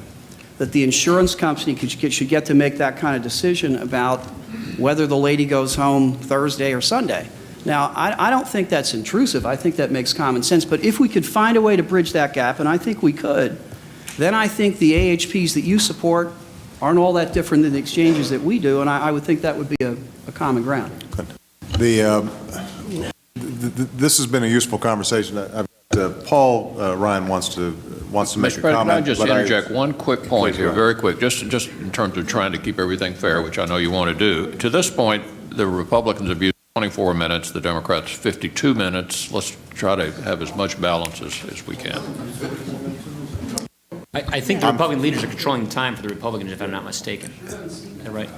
that the insurance company should get to make that kind of decision about whether the lady goes home Thursday or Sunday. Now, I don't think that's intrusive. I think that makes common sense. But if we could find a way to bridge that gap, and I think we could, then I think the AHPs that you support aren't all that different than the exchanges that we do, and I would think that would be a common ground. This has been a useful conversation. Paul Ryan wants to make a comment. Can I just interject one quick point here, very quick, just in terms of trying to keep everything fair, which I know you want to do. To this point, the Republicans have used 24 minutes, the Democrats 52 minutes. Let's try to have as much balance as we can. I think the Republican leaders are controlling time for the Republicans, if I'm not mistaken. Is that right?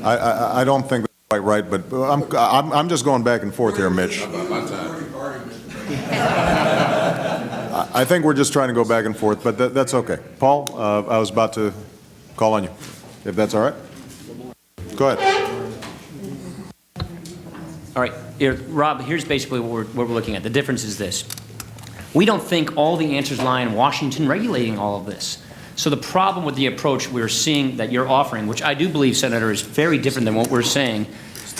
I don't think that's quite right, but I'm just going back and forth here, Mitch. I think we're just trying to go back and forth, but that's okay. Paul, I was about to call on you, if that's all right. Go ahead. All right. Here, Rob, here's basically what we're looking at. The difference is this. We don't think all the answers lie in Washington regulating all of this. So the problem with the approach we're seeing that you're offering, which I do believe, Senator, is very different than what we're saying,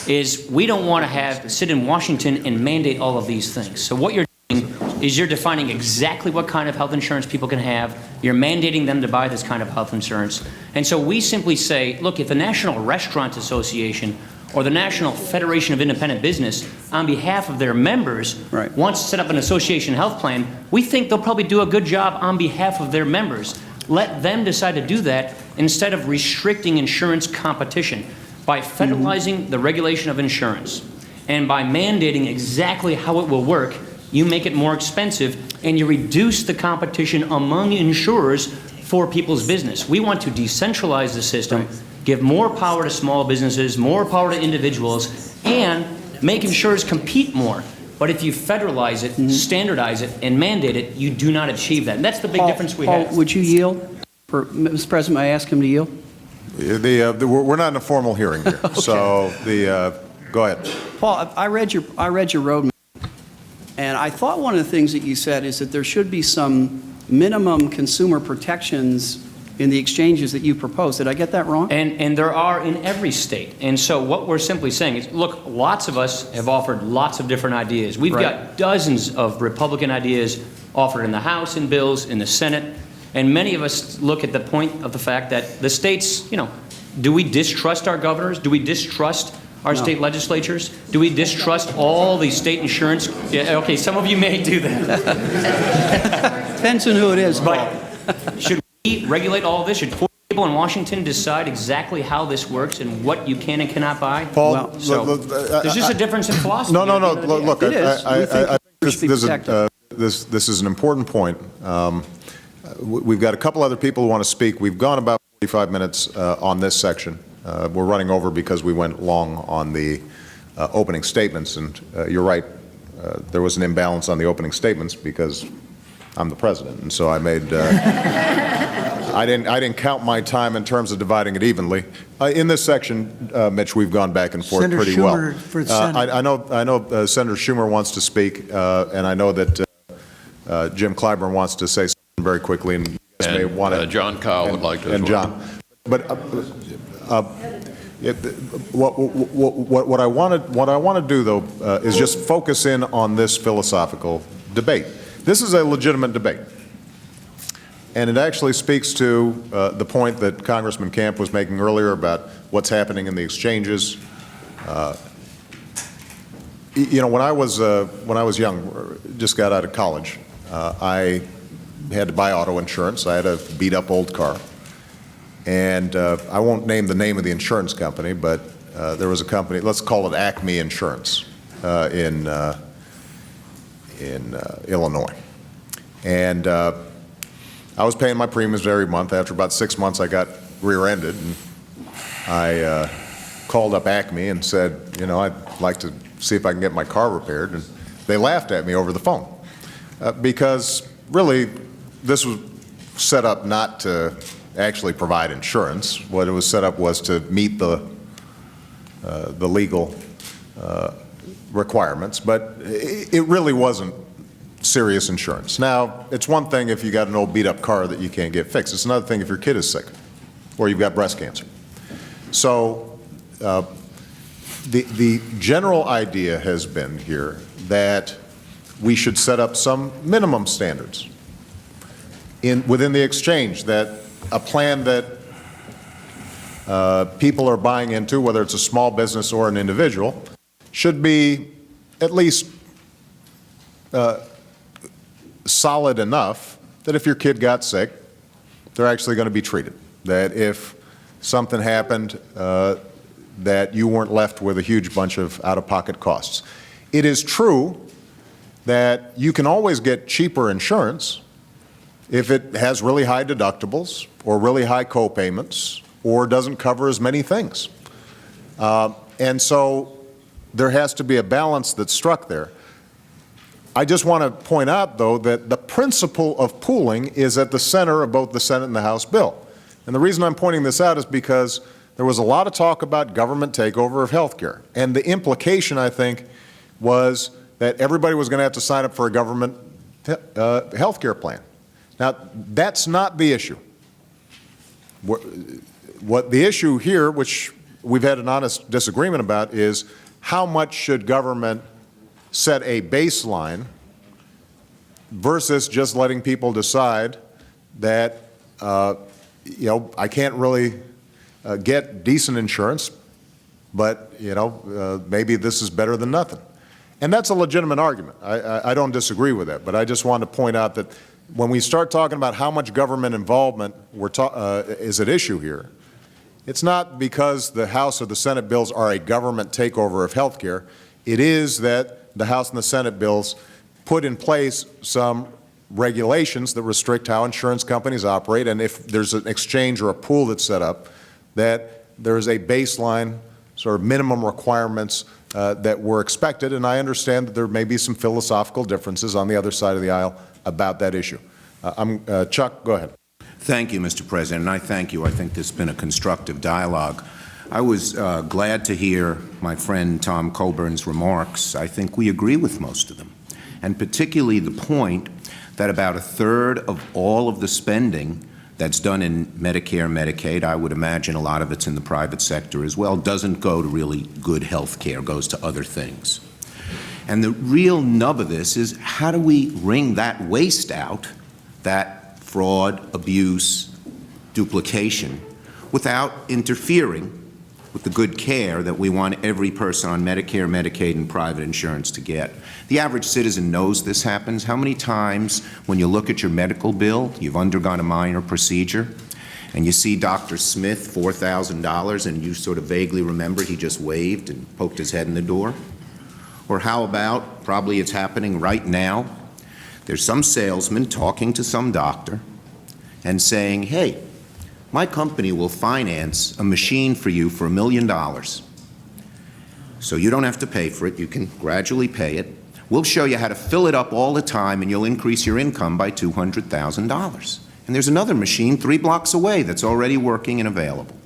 is we don't want to sit in Washington and mandate all of these things. So what you're doing is you're defining exactly what kind of health insurance people can have. You're mandating them to buy this kind of health insurance. And so we simply say, look, if the National Restaurant Association or the National Federation of Independent Business, on behalf of their members, wants to set up an association health plan, we think they'll probably do a good job on behalf of their members. Let them decide to do that instead of restricting insurance competition by federalizing the regulation of insurance and by mandating exactly how it will work. You make it more expensive and you reduce the competition among insurers for people's business. We want to decentralize the system, give more power to small businesses, more power to individuals, and make insurers compete more. But if you federalize it, standardize it, and mandate it, you do not achieve that. And that's the big difference we have. Paul, would you yield? Mr. President, may I ask him to yield? We're not in a formal hearing here, so go ahead. Paul, I read your roadmap, and I thought one of the things that you said is that there should be some minimum consumer protections in the exchanges that you propose. Did I get that wrong? And there are in every state. And so what we're simply saying is, look, lots of us have offered lots of different ideas. We've got dozens of Republican ideas offered in the House in bills, in the Senate, and many of us look at the point of the fact that the states, you know, do we distrust our governors? Do we distrust our state legislatures? Do we distrust all the state insurance? Yeah, okay, some of you may do that. Depends on who it is, Paul. But should we regulate all of this? Should 40 people in Washington decide exactly how this works and what you can and cannot buy? Paul, there's just a difference in philosophy. No. Look, It is. I think this is an important point. We've got a couple other people who want to speak. We've gone about 45 minutes on this section. We're running over because we went long on the opening statements, and you're right. There was an imbalance on the opening statements because I'm the president, and so I made. I didn't count my time in terms of dividing it evenly. In this section, Mitch, we've gone back and forth Senator pretty Schumer well. for the Senate. I know Senator Schumer wants to speak, and I know that Jim Clyburn wants to say something very quickly, and you guys may want to. John Kyle would like to. And John, but what I want to do though is just focus in on this philosophical debate. This is a legitimate debate. And it actually speaks to the point that Congressman Camp was making earlier about what's happening in the exchanges. You know, when I was young, just got out of college, I had to buy auto insurance. I had a beat-up old car. And I won't name the name of the insurance company, but there was a company, let's call it Acme Insurance in Illinois. And I was paying my premiums every month. After about 6 months, I got rear-ended, and I called up Acme and said, you know, I'd like to see if I can get my car repaired. And they laughed at me over the phone because really this was set up not to actually provide insurance. What it was set up was to meet the legal requirements, but it really wasn't serious insurance. Now, it's one thing if you got an old beat-up car that you can't get fixed. It's another thing if your kid is sick or you've got breast cancer. So the general idea has been here that we should set up some minimum standards within the exchange, that a plan that people are buying into, whether it's a small business or an individual, should be at least solid enough that if your kid got sick, they're actually going to be treated. That if something happened, that you weren't left with a huge bunch of out-of-pocket costs. It is true that you can always get cheaper insurance if it has really high deductibles or really high co-payments or doesn't cover as many things. And so there has to be a balance that's struck there. I just want to point out, though, that the principle of pooling is at the center of both the Senate and the House bill. And the reason I'm pointing this out is because there was a lot of talk about government takeover of health care. And the implication, I think, was that everybody was going to have to sign up for a government health care plan. Now, that's not the issue. What the issue here, which we've had an honest disagreement about, is how much should government set a baseline versus just letting people decide that, I can't really get decent insurance, but, maybe this is better than nothing. And that's a legitimate argument. I don't disagree with that, but I just wanted to point out that when we start talking about how much government involvement is at issue here, it's not because the House or the Senate bills are a government takeover of health care. It is that the House and the Senate bills put in place some regulations that restrict how insurance companies operate, and if there's an exchange or a pool that's set up, that there's a baseline sort of minimum requirements that were expected, and I understand that there may be some philosophical differences on the other side of the aisle about that issue. Chuck, go ahead. Thank you, Mr. President, and I thank you. I think there's been a constructive dialogue. I was glad to hear my friend Tom Coburn's remarks. I think we agree with most of them, and particularly the point that about a third of all of the spending that's done in Medicare and Medicaid, I would imagine a lot of it's in the private sector as well, doesn't go to really good health care, goes to other things. And the real nub of this is, how do we wring that waste out, that fraud, abuse, duplication, without interfering with the good care that we want every person on Medicare, Medicaid, and private insurance to get? The average citizen knows this happens. How many times when you look at your medical bill, you've undergone a minor procedure, and you see Dr. Smith, $4,000, and you sort of vaguely remember he just waved and poked his head in the door? Or how about, probably it's happening right now, there's some salesman talking to some doctor and saying, hey, my company will finance a machine for you for $1 million. So you don't have to pay for it, you can gradually pay it. We'll show you how to fill it up all the time, and you'll increase your income by $200,000. And there's another machine 3 blocks away that's already working and available.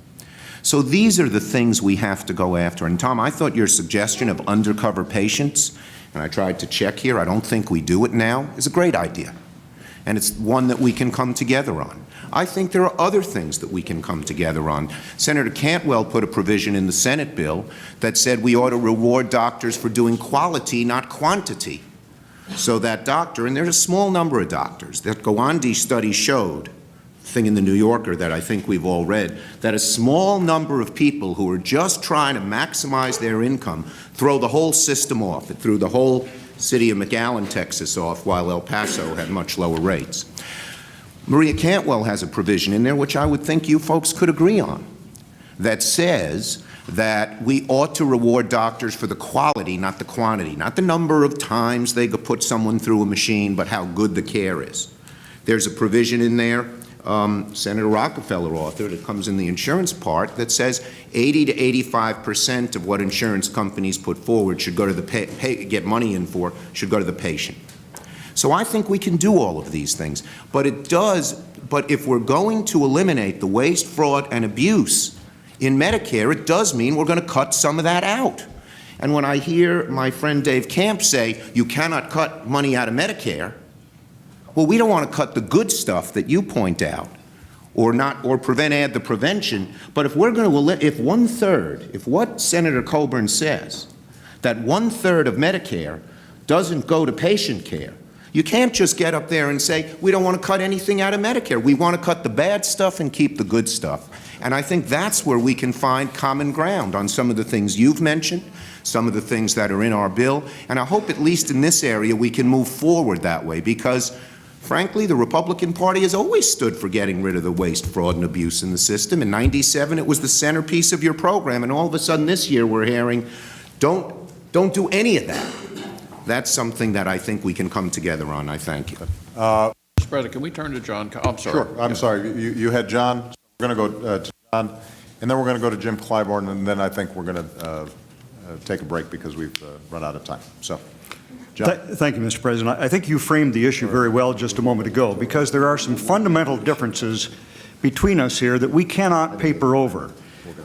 So these are the things we have to go after. And Tom, I thought your suggestion of undercover patients, and I tried to check here, I don't think we do it now, is a great idea. And it's one that we can come together on. I think there are other things that we can come together on. Senator Cantwell put a provision in the Senate bill that said we ought to reward doctors for doing quality, not quantity. So that doctor, and there's a small number of doctors, that Gawande study showed, thing in the New Yorker that I think we've all read, that a small number of people who are just trying to maximize their income throw the whole system off. It threw the whole city of McAllen, Texas off, while El Paso had much lower rates. Maria Cantwell has a provision in there which I would think you folks could agree on, that says that we ought to reward doctors for the quality, not the quantity, not the number of times they could put someone through a machine, but how good the care is. There's a provision in there, Senator Rockefeller authored, it comes in the insurance part, that says 80 to 85% of what insurance companies put forward should go to the get money in for, should go to the patient. So I think we can do all of these things, but if we're going to eliminate the waste, fraud, and abuse in Medicare, it does mean we're going to cut some of that out. And when I hear my friend Dave Camp say, you cannot cut money out of Medicare, well, we don't want to cut the good stuff that you point out, or add the prevention, but if we're going to, if what Senator Coburn says, that 1/3 of Medicare doesn't go to patient care, you can't just get up there and say, we don't want to cut anything out of Medicare. We want to cut the bad stuff and keep the good stuff. And I think that's where we can find common ground on some of the things you've mentioned, some of the things that are in our bill, and I hope at least in this area we can move forward that way, because frankly, the Republican Party has always stood for getting rid of the waste, fraud, and abuse in the system. In '97, it was the centerpiece of your program, and all of a sudden this year we're hearing, don't do any of that. That's something that I think we can come together on. I thank you. Mr. President, can we turn to John? I'm sorry. Sure, I'm sorry. You had John. We're going to go to John, and then we're going to go to Jim Clyburn, and then I think we're going to take a break because we've run out of time. So, John. Thank you, Mr. President. I think you framed the issue very well just a moment ago, because there are some fundamental differences between us here that we cannot paper over.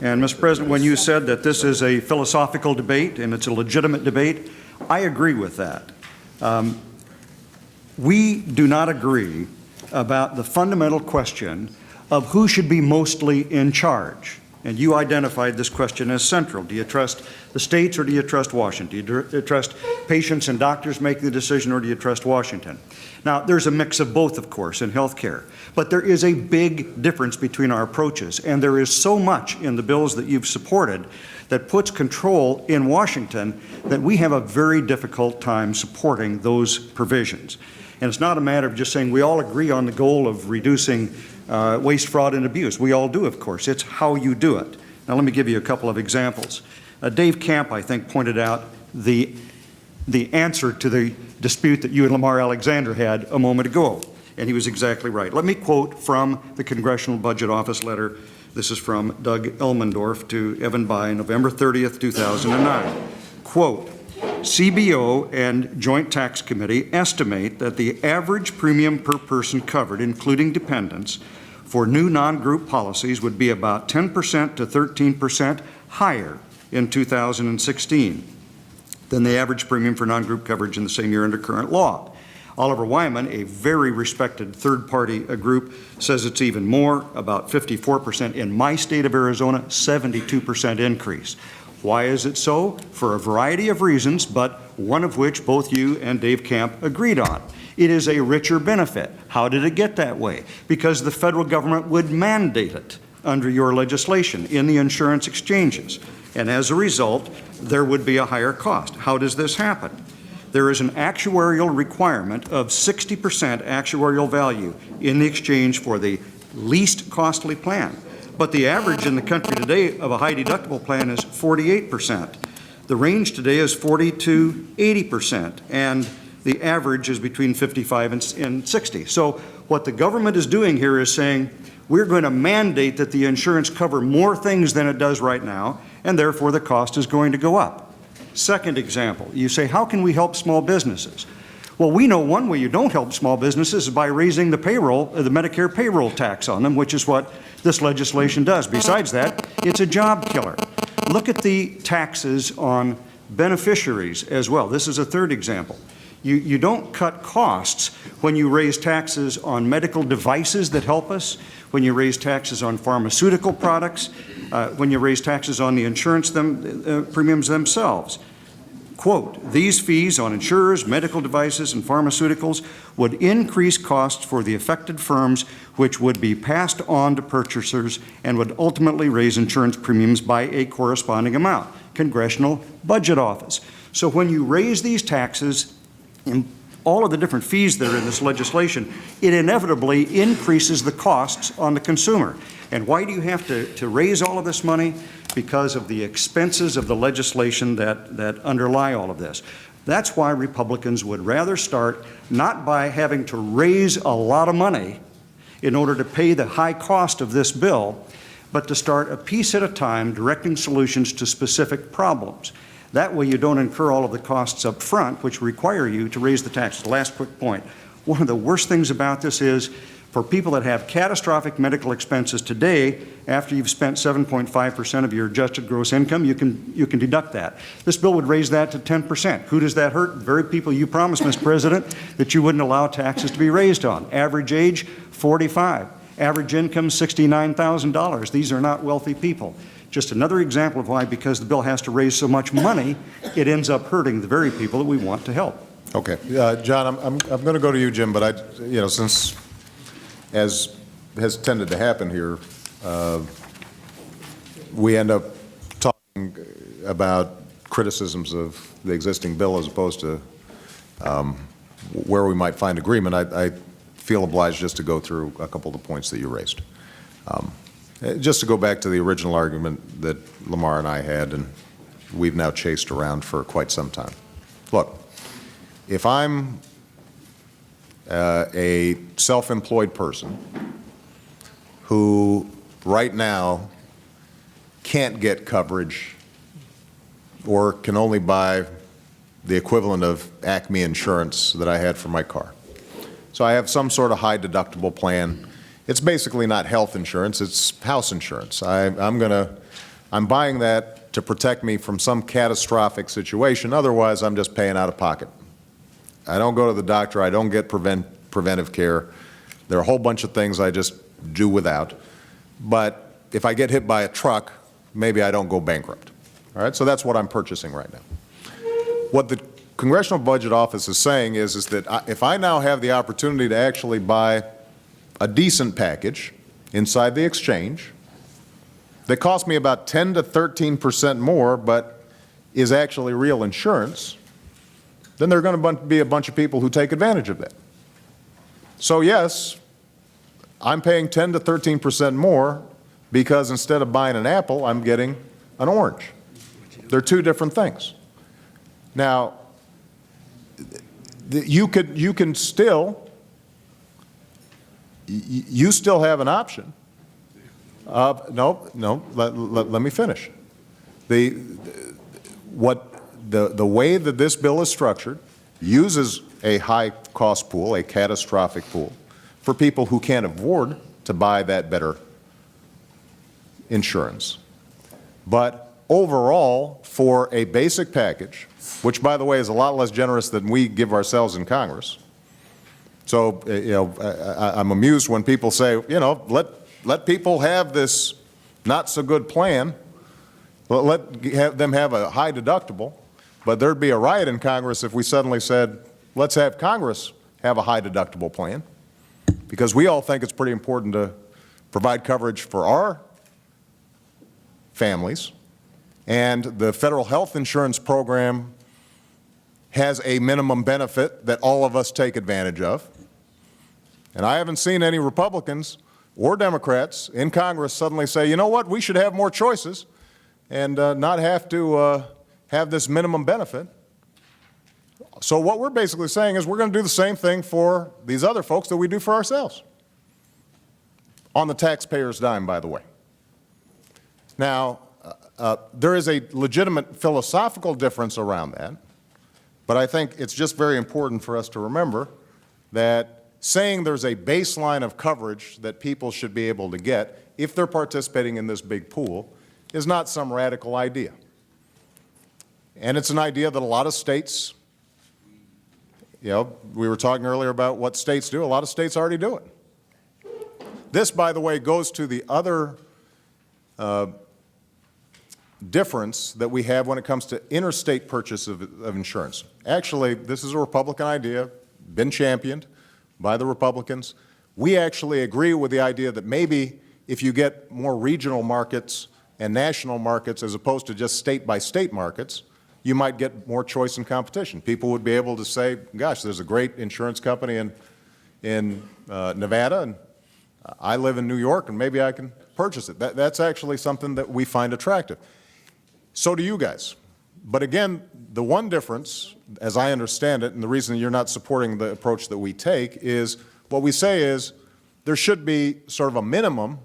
And, Mr. President, when you said that this is a philosophical debate and it's a legitimate debate, I agree with that. We do not agree about the fundamental question of who should be mostly in charge. And you identified this question as central. Do you trust the states or do you trust Washington? Do you trust patients and doctors making the decision or do you trust Washington? Now, there's a mix of both, of course, in health care. But there is a big difference between our approaches. And there is so much in the bills that you've supported that puts control in Washington that we have a very difficult time supporting those provisions. And it's not a matter of just saying we all agree on the goal of reducing waste, fraud, and abuse. We all do, of course. It's how you do it. Now, let me give you a couple of examples. Dave Camp, I think, pointed out the answer to the dispute that you and Lamar Alexander had a moment ago, and he was exactly right. Let me quote from the Congressional Budget Office letter. This is from Doug Elmendorf to Evan Bayh, November 30th, 2009. Quote, CBO and Joint Tax Committee estimate that the average premium per person covered, including dependents, for new non-group policies would be about 10% to 13% higher in 2016 than the average premium for non-group coverage in the same year under current law. Oliver Wyman, a very respected third-party group, says it's even more, about 54%. In my state of Arizona, 72% increase. Why is it so? For a variety of reasons, but one of which both you and Dave Camp agreed on. It is a richer benefit. How did it get that way? Because the federal government would mandate it under your legislation in the insurance exchanges. And as a result, there would be a higher cost. How does this happen? There is an actuarial requirement of 60% actuarial value in the exchange for the least costly plan. But the average in the country today of a high deductible plan is 48%. The range today is 40 to 80%, and the average is between 55 and 60. So what the government is doing here is saying, we're going to mandate that the insurance cover more things than it does right now, and therefore the cost is going to go up. Second example, you say, how can we help small businesses? Well, we know one way you don't help small businesses is by raising the payroll, the Medicare payroll tax on them, which is what this legislation does. Besides that, it's a job killer. Look at the taxes on beneficiaries as well. This is a third example. You don't cut costs when you raise taxes on medical devices that help us, when you raise taxes on pharmaceutical products, when you raise taxes on the insurance premiums themselves. Quote, these fees on insurers, medical devices, and pharmaceuticals would increase costs for the affected firms, which would be passed on to purchasers and would ultimately raise insurance premiums by a corresponding amount. Congressional Budget Office. So when you raise these taxes, in all of the different fees that are in this legislation, it inevitably increases the costs on the consumer. And why do you have to raise all of this money? Because of the expenses of the legislation that underlie all of this. That's why Republicans would rather start not by having to raise a lot of money in order to pay the high cost of this bill, but to start a piece at a time directing solutions to specific problems. That way you don't incur all of the costs up front, which require you to raise the taxes. Last quick point. One of the worst things about this is for people that have catastrophic medical expenses today, after you've spent 7.5% of your adjusted gross income, you can deduct that. This bill would raise that to 10%. Who does that hurt? The very people you promised, Mr. President, that you wouldn't allow taxes to be raised on. Average age, 45. Average income, $69,000. These are not wealthy people. Just another example of why, because the bill has to raise so much money, it ends up hurting the very people that we want to help. Okay. John, I'm going to go to you, Jim, but since, as has tended to happen here, we end up talking about criticisms of the existing bill as opposed to where we might find agreement. I feel obliged just to go through a couple of the points that you raised. Just to go back to the original argument that Lamar and I had, and we've now chased around for quite some time. Look, if I'm a self-employed person who right now can't get coverage or can only buy the equivalent of Acme insurance that I had for my car. So I have some sort of high deductible plan. It's basically not health insurance, it's house insurance. I'm buying that to protect me from some catastrophic situation. Otherwise, I'm just paying out of pocket. I don't go to the doctor, I don't get preventive care. There are a whole bunch of things I just do without. But if I get hit by a truck, maybe I don't go bankrupt. All right, so that's what I'm purchasing right now. What the Congressional Budget Office is saying is that if I now have the opportunity to actually buy a decent package inside the exchange that costs me about 10 to 13% more, but is actually real insurance, then there are going to be a bunch of people who take advantage of that. So yes, I'm paying 10 to 13% more because instead of buying an apple, I'm getting an orange. They're two different things. Now, you still have an option of, let me finish. The way that this bill is structured uses a high-cost pool, a catastrophic pool, for people who can't afford to buy that better insurance. But overall, for a basic package, which, by the way, is a lot less generous than we give ourselves in Congress. So, I'm amused when people say, let people have this not-so-good plan, let them have a high deductible, but there'd be a riot in Congress if we suddenly said, let's have Congress have a high deductible plan, because we all think it's pretty important to provide coverage for our families, and the federal health insurance program has a minimum benefit that all of us take advantage of. And I haven't seen any Republicans or Democrats in Congress suddenly say, you know what, we should have more choices and not have to have this minimum benefit. So what we're basically saying is we're going to do the same thing for these other folks that we do for ourselves, on the taxpayer's dime, by the way. Now, there is a legitimate philosophical difference around that, but I think it's just very important for us to remember that saying there's a baseline of coverage that people should be able to get if they're participating in this big pool is not some radical idea. And it's an idea that a lot of states, we were talking earlier about what states do. A lot of states already do it. This, by the way, goes to the other difference that we have when it comes to interstate purchase of insurance. Actually, this is a Republican idea, been championed by the Republicans. We actually agree with the idea that maybe if you get more regional markets and national markets as opposed to just state-by-state markets, you might get more choice and competition. People would be able to say, gosh, there's a great insurance company in Nevada, and I live in New York, and maybe I can purchase it. That's actually something that we find attractive. So do you guys. But again, the one difference, as I understand it, and the reason you're not supporting the approach that we take is what we say is there should be sort of a minimum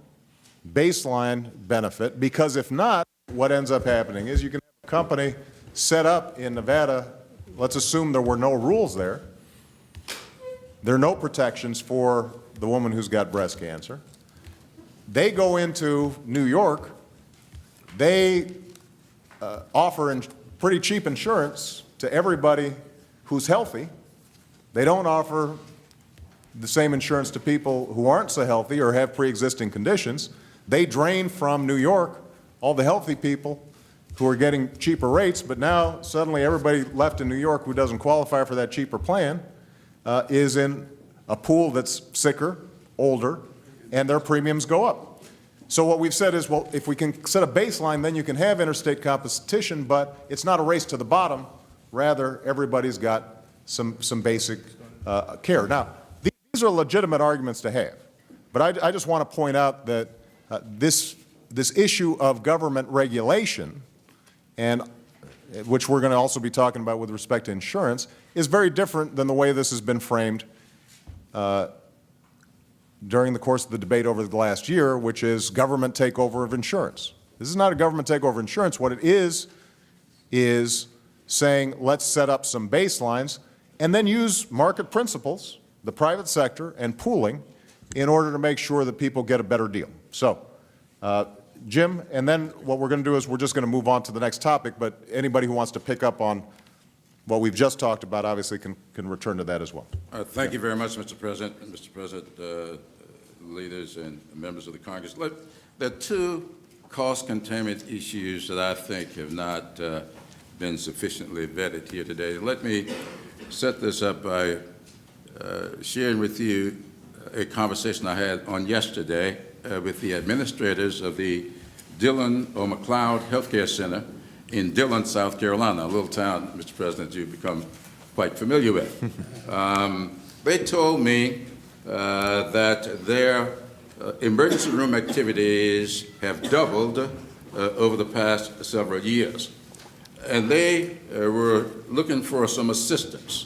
baseline benefit, because if not, what ends up happening is you can have a company set up in Nevada. Let's assume there were no rules there. There are no protections for the woman who's got breast cancer. They go into New York. They offer pretty cheap insurance to everybody who's healthy. They don't offer the same insurance to people who aren't so healthy or have pre-existing conditions. They drain from New York all the healthy people who are getting cheaper rates, but now suddenly everybody left in New York who doesn't qualify for that cheaper plan is in a pool that's sicker, older, and their premiums go up. So what we've said is, well, if we can set a baseline, then you can have interstate competition, but it's not a race to the bottom. Rather, everybody's got some basic care. Now, these are legitimate arguments to have, but I just want to point out that this issue of government regulation, and which we're going to also be talking about with respect to insurance, is very different than the way this has been framed during the course of the debate over the last year, which is government takeover of insurance. This is not a government takeover of insurance. What it is saying, let's set up some baselines and then use market principles, the private sector, and pooling in order to make sure that people get a better deal. So, Jim, and then what we're going to do is we're just going to move on to the next topic, but anybody who wants to pick up on what we've just talked about obviously can return to that as well. Thank you very much, Mr. President. Mr. President, leaders and members of the Congress. there are two cost containment issues that I think have not been sufficiently vetted here today. Let me set this up by sharing with you a conversation I had on yesterday with the administrators of the Dillon or McLeod Healthcare Center in Dillon, South Carolina, a little town, Mr. President, you've become quite familiar with. They told me that their emergency room activities have doubled over the past several years. And they were looking for some assistance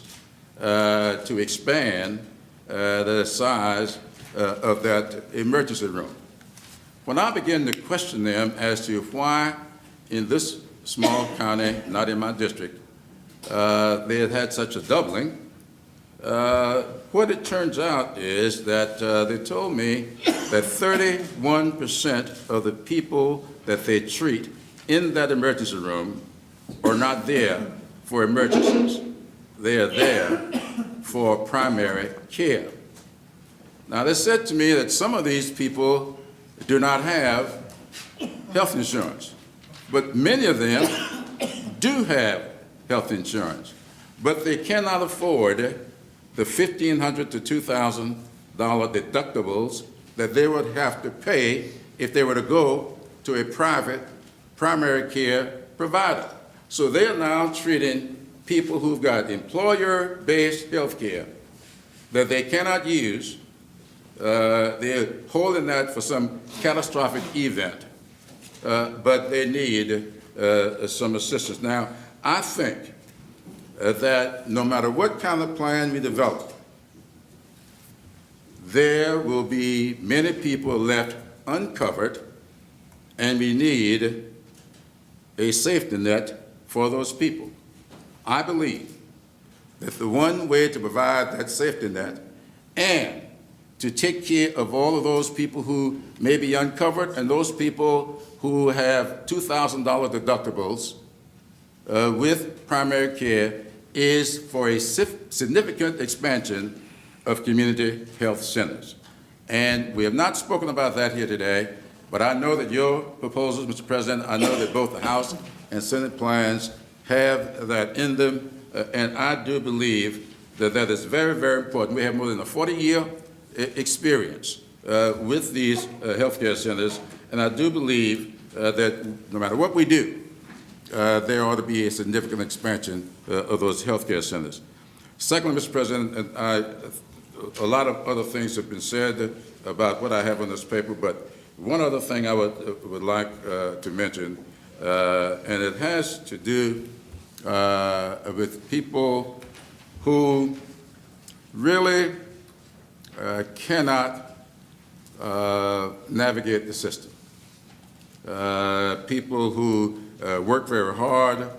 to expand the size of that emergency room. When I began to question them as to why in this small county, not in my district, they had such a doubling, what it turns out is that they told me that 31% of the people that they treat in that emergency room are not there for emergencies. They are there for primary care. Now, they said to me that some of these people do not have health insurance, but many of them do have health insurance, but they cannot afford the $1,500 to $2,000 deductibles that they would have to pay if they were to go to a private primary care provider. So they are now treating people who've got employer-based health care that they cannot use. They're holding that for some catastrophic event, but they need some assistance. Now, I think that no matter what kind of plan we develop, there will be many people left uncovered, and we need a safety net for those people. I believe that the one way to provide that safety net and to take care of all of those people who may be uncovered and those people who have $2,000 deductibles with primary care is for a significant expansion of community health centers. And we have not spoken about that here today, but I know that your proposals, Mr. President, I know that both the House and Senate plans have that in them, and I do believe that that is very, very important. We have more than a 40-year experience with these healthcare centers, and I do believe that no matter what we do, there ought to be a significant expansion of those healthcare centers. Secondly, Mr. President, a lot of other things have been said about what I have on this paper, but one other thing I would like to mention, and it has to do with people who really cannot navigate the system. People who work very hard,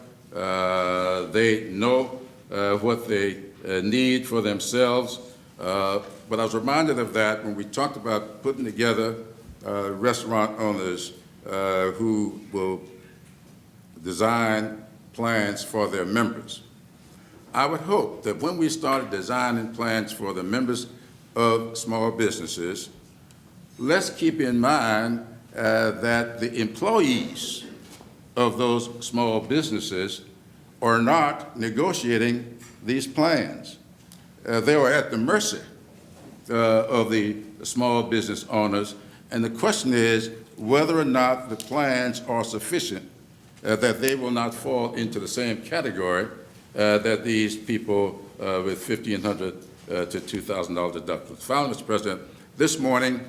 they know what they need for themselves, but I was reminded of that when we talked about putting together restaurant owners who will design plans for their members. I would hope that when we started designing plans for the members of small businesses, let's keep in mind that the employees of those small businesses are not negotiating these plans. They are at the mercy of the small business owners, and the question is whether or not the plans are sufficient that they will not fall into the same category that these people with $1,500 to $2,000 deductibles. Finally, Mr. President, this morning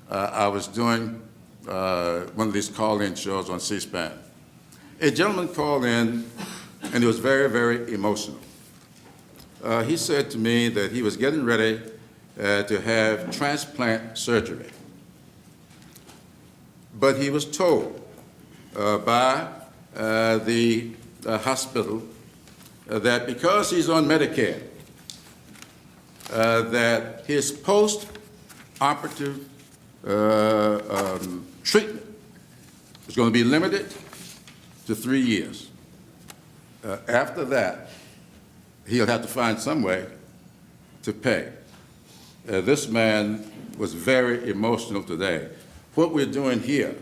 I was doing one of these call-in shows on C-SPAN. A gentleman called in, and he was very, very emotional. He said to me that he was getting ready to have transplant surgery, but he was told by the hospital that because he's on Medicare, that his post-operative treatment is going to be limited to 3 years. After that, he'll have to find some way to pay. This man was very emotional today. what we're doing here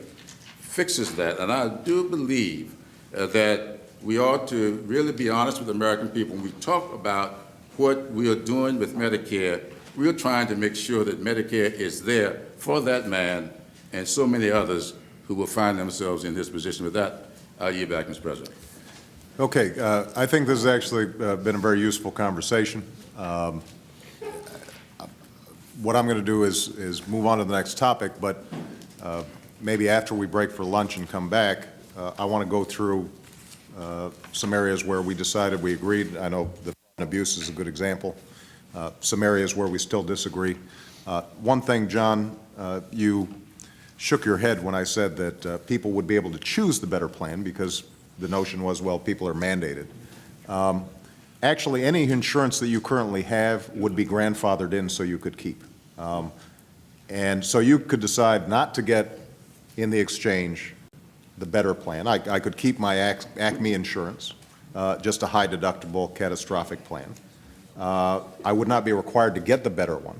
fixes that, and I do believe that we ought to really be honest with the American people. When we talk about what we are doing with Medicare, we're trying to make sure that Medicare is there for that man and so many others who will find themselves in this position. With that, I'll yield back, Mr. President. Okay, I think this has actually been a very useful conversation. What I'm going to do is move on to the next topic, but maybe after we break for lunch and come back, I want to go through some areas where we decided we agreed. I know the abuse is a good example. Some areas where we still disagree. One thing, John, you shook your head when I said that people would be able to choose the better plan because the notion was, well, people are mandated. Actually, any insurance that you currently have would be grandfathered in so you could keep. And so you could decide not to get in the exchange the better plan. I could keep my Acme insurance, just a high deductible catastrophic plan. I would not be required to get the better one.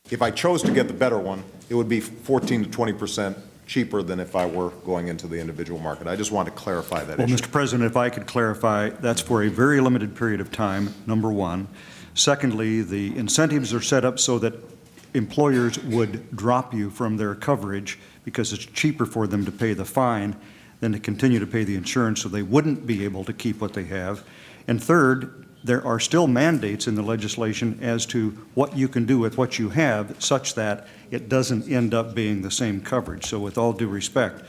If I chose to get the better one, it would be 14 to 20% cheaper than if I were going into the individual market. I just want to clarify that issue. Well, Mr. President, if I could clarify, that's for a very limited period of time, number one. Secondly, the incentives are set up so that employers would drop you from their coverage because it's cheaper for them to pay the fine than to continue to pay the insurance, so they wouldn't be able to keep what they have. And third, there are still mandates in the legislation as to what you can do with what you have, such that it doesn't end up being the same coverage. So with all due respect,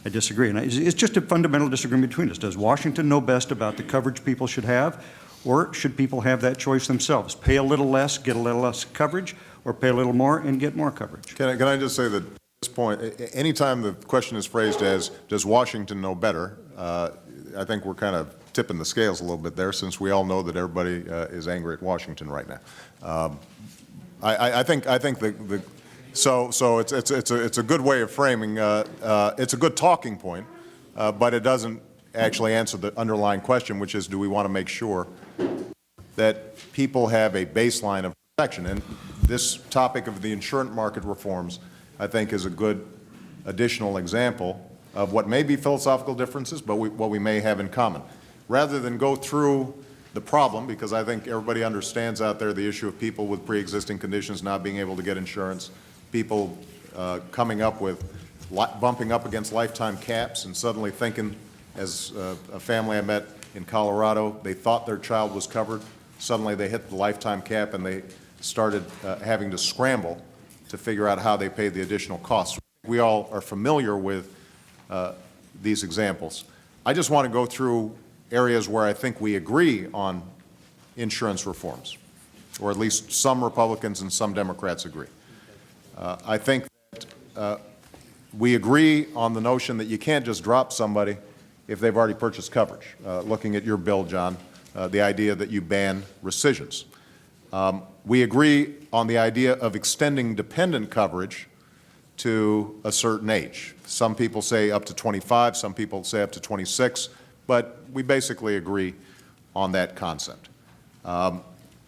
I disagree. And it's just a fundamental disagreement between us. Does Washington know best about the coverage people should have, or should people have that choice themselves? Pay a little less, get a little less coverage, or pay a little more and get more coverage? Can I just say that at this point, anytime the question is phrased as, does Washington know better, I think we're kind of tipping the scales a little bit there, since we all know that everybody is angry at Washington right now. I think so it's a good way of framing. It's a good talking point, but it doesn't actually answer the underlying question, which is, do we want to make sure that people have a baseline of protection? And this topic of the insurance market reforms, I think, is a good additional example of what may be philosophical differences, but what we may have in common. Rather than go through the problem, because I think everybody understands out there the issue of people with pre-existing conditions not being able to get insurance, people coming up with, bumping up against lifetime caps and suddenly thinking, as a family I met in Colorado, they thought their child was covered. Suddenly they hit the lifetime cap and they started having to scramble to figure out how they paid the additional costs. We all are familiar with these examples. I just want to go through areas where I think we agree on insurance reforms, or at least some Republicans and some Democrats agree. I think that we agree on the notion that you can't just drop somebody if they've already purchased coverage. Looking at your bill, John, the idea that you ban rescissions. We agree on the idea of extending dependent coverage to a certain age. Some people say up to 25, some people say up to 26, but we basically agree on that concept.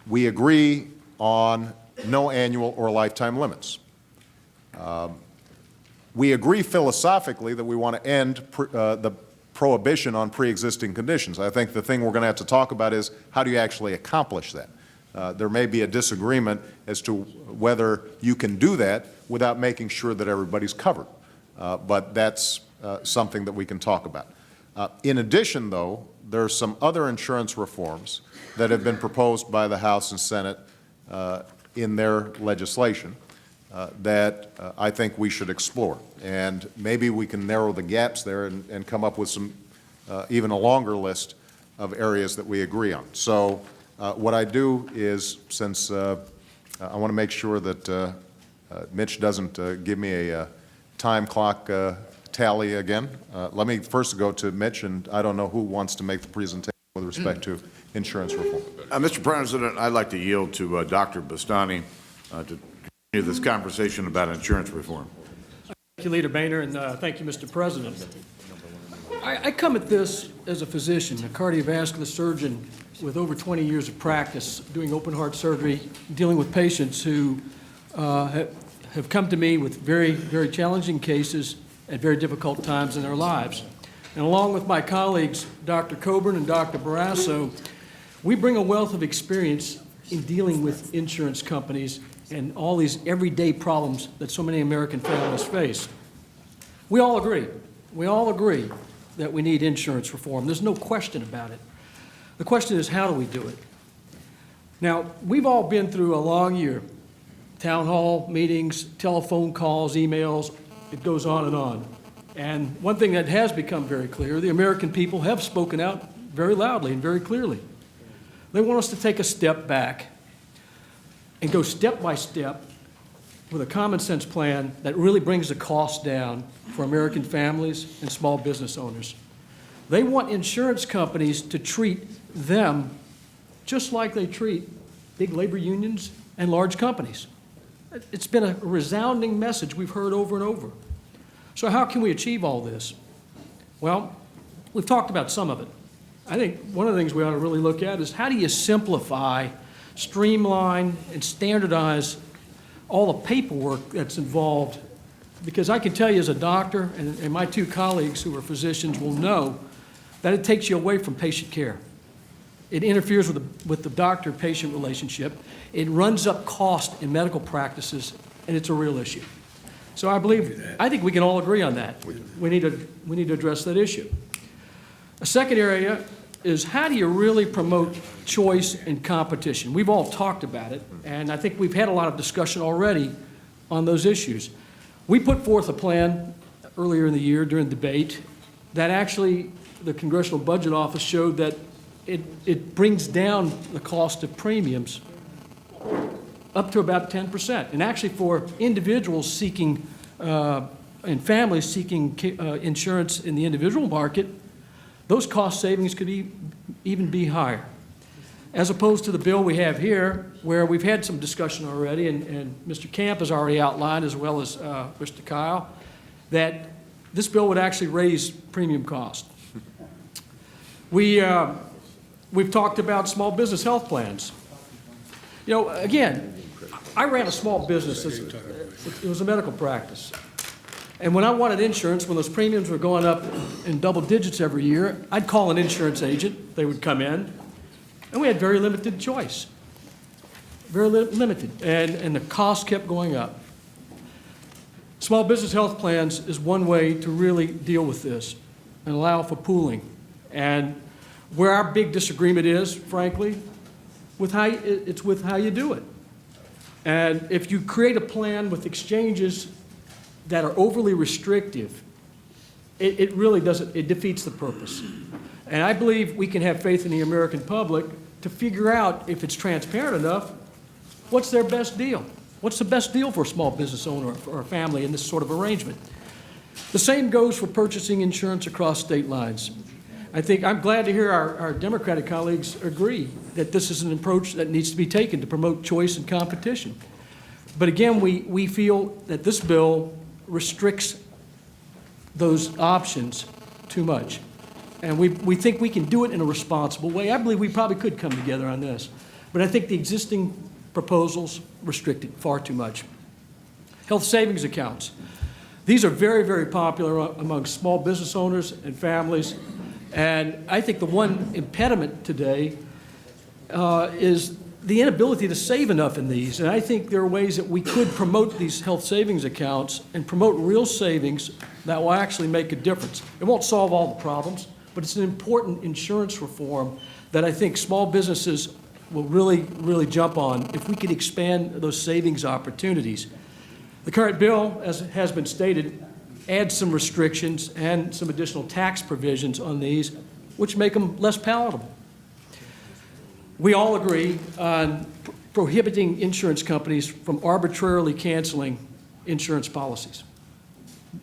We agree on no annual or lifetime limits. We agree philosophically that we want to end the prohibition on pre-existing conditions. I think the thing we're going to have to talk about is, how do you actually accomplish that? There may be a disagreement as to whether you can do that without making sure that everybody's covered. But that's something that we can talk about. In addition, though, there are some other insurance reforms that have been proposed by the House and Senate in their legislation that I think we should explore. And maybe we can narrow the gaps there and come up with some, even a longer list of areas that we agree on. So what I do is, since I want to make sure that Mitch doesn't give me a time clock tally again, let me first go to Mitch, and I don't know who wants to make the presentation with respect to insurance reform. Mr. President, I'd like to yield to Dr. Bastani to continue this conversation about insurance reform. Thank you, Leader Boehner, and thank you, Mr. President. I come at this as a physician, a cardiovascular surgeon with over 20 years of practice doing open heart surgery, dealing with patients who have have come to me with very, very challenging cases at very difficult times in their lives. And along with my colleagues, Dr. Coburn and Dr. Barrasso, we bring a wealth of experience in dealing with insurance companies and all these everyday problems that so many American families face. We all agree that we need insurance reform. There's no question about it. The question is, how do we do it? Now, we've all been through a long year. Town hall meetings, telephone calls, emails, it goes on and on. And one thing that has become very clear, the American people have spoken out very loudly and very clearly. They want us to take a step back and go step by step with a common sense plan that really brings the cost down for American families and small business owners. They want insurance companies to treat them just like they treat big labor unions and large companies. It's been a resounding message we've heard over and over. So how can we achieve all this? Well, we've talked about some of it. I think one of the things we ought to really look at is how do you simplify, streamline, and standardize all the paperwork that's involved? Because I can tell you as a doctor, and my two colleagues who are physicians will know, that it takes you away from patient care. It interferes with the doctor-patient relationship. It runs up cost in medical practices, and it's a real issue. So I think we can all agree on that. We need to address that issue. A second area is how do you really promote choice and competition? We've all talked about it, and I think we've had a lot of discussion already on those issues. We put forth a plan earlier in the year during debate that actually the Congressional Budget Office showed that it brings down the cost of premiums up to about 10%. And actually for individuals seeking and families seeking insurance in the individual market, those cost savings could even be higher. As opposed to the bill we have here, where we've had some discussion already, and Mr. Camp has already outlined, as well as Mr. Kyle, that this bill would actually raise premium cost. We've talked about small business health plans. You know, again, I ran a small business. It was a medical practice. And when I wanted insurance, when those premiums were going up in double digits every year, I'd call an insurance agent. They would come in, and we had very limited choice. Very limited. And the cost kept going up. Small business health plans is one way to really deal with this and allow for pooling. And where our big disagreement is, frankly, it's with how you do it. And if you create a plan with exchanges that are overly restrictive, it really doesn't, it defeats the purpose. And I believe we can have faith in the American public to figure out, if it's transparent enough, what's their best deal? What's the best deal for a small business owner or a family in this sort of arrangement? The same goes for purchasing insurance across state lines. I think I'm glad to hear our Democratic colleagues agree that this is an approach that needs to be taken to promote choice and competition. But again, we feel that this bill restricts those options too much. And we think we can do it in a responsible way. I believe we probably could come together on this. But I think the existing proposals restrict it far too much. Health savings accounts. These are very, very popular among small business owners and families. And I think the one impediment today is the inability to save enough in these. And I think there are ways that we could promote these health savings accounts and promote real savings that will actually make a difference. It won't solve all the problems, but it's an important insurance reform that I think small businesses will really, really jump on if we could expand those savings opportunities. The current bill, as has been stated, adds some restrictions and some additional tax provisions on these, which make them less palatable. We all agree on prohibiting insurance companies from arbitrarily canceling insurance policies.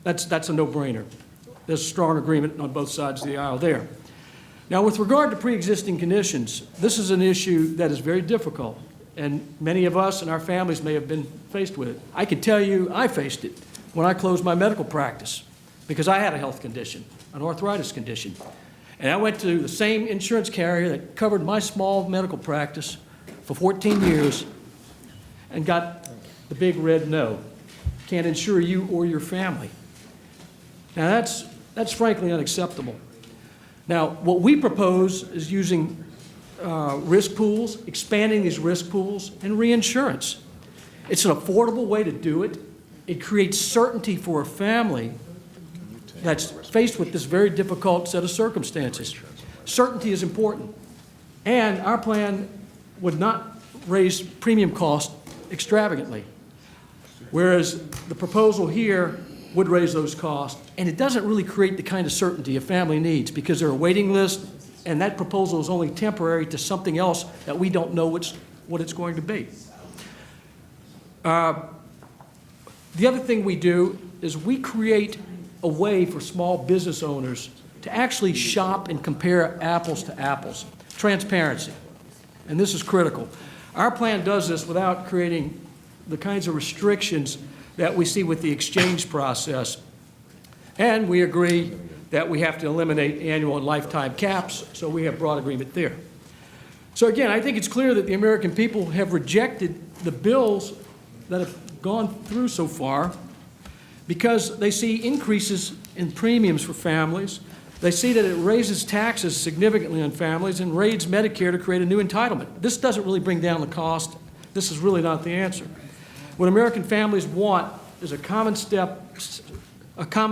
That's a no-brainer. There's a strong agreement on both sides of the aisle there. Now, with regard to pre-existing conditions, this is an issue that is very difficult, and many of us and our families may have been faced with it. I can tell you I faced it when I closed my medical practice because I had a health condition, an arthritis condition. And I went to the same insurance carrier that covered my small medical practice for 14 years and got the big red no. can't insure you or your family. Now, that's frankly unacceptable. Now, what we propose is using risk pools, expanding these risk pools, and reinsurance. It's an affordable way to do it. It creates certainty for a family that's faced with this very difficult set of circumstances. Certainty is important. And our plan would not raise premium costs extravagantly, whereas the proposal here would raise those costs, and it doesn't really create the kind of certainty a family needs because there are waiting lists, and that proposal is only temporary to something else that we don't know what it's going to be. The other thing we do is we create a way for small business owners to actually shop and compare apples to apples. Transparency, and this is critical. Our plan does this without creating the kinds of restrictions that we see with the exchange process. And we agree that we have to eliminate annual and lifetime caps, so we have broad agreement there. So again, I think it's clear that the American people have rejected the bills that have gone through so far because they see increases in premiums for families. They see that it raises taxes significantly on families and raises Medicare to create a new entitlement. This doesn't really bring down the cost. This is really not the answer. What American families want is a common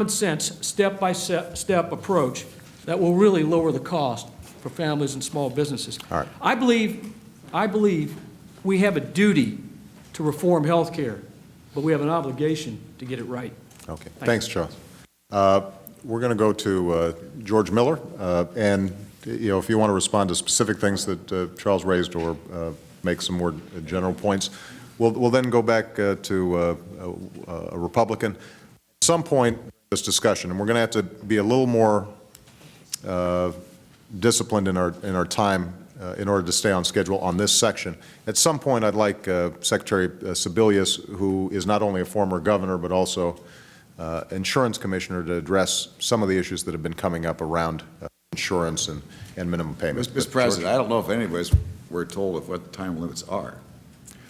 sense, step-by-step approach that will really lower the cost for families and small businesses. All right. I believe we have a duty to reform health care, but we have an obligation to get it right. Okay. Thanks, Charles. We're going to go to George Miller, and if you want to respond to specific things that Charles raised or make some more general points, we'll then go back to a Republican. At some point in this discussion, and we're going to have to be a little more disciplined in our time in order to stay on schedule on this section. At some point, I'd like Secretary Sebelius, who is not only a former governor but also insurance commissioner, to address some of the issues that have been coming up around insurance and minimum payments. Mr. President, I don't know if any of us were told of what the time limits are.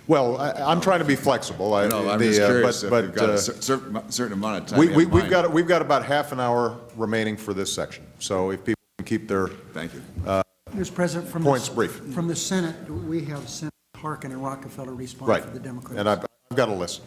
Well, I'm trying to be flexible. I'm just curious if we've got a certain amount of time. We've got about half an hour remaining for this section. So if people can keep their Mr. President, points brief. From the Senate, we have Senator Harkin and Rockefeller respond Right. for the Democrats. And I've got a list.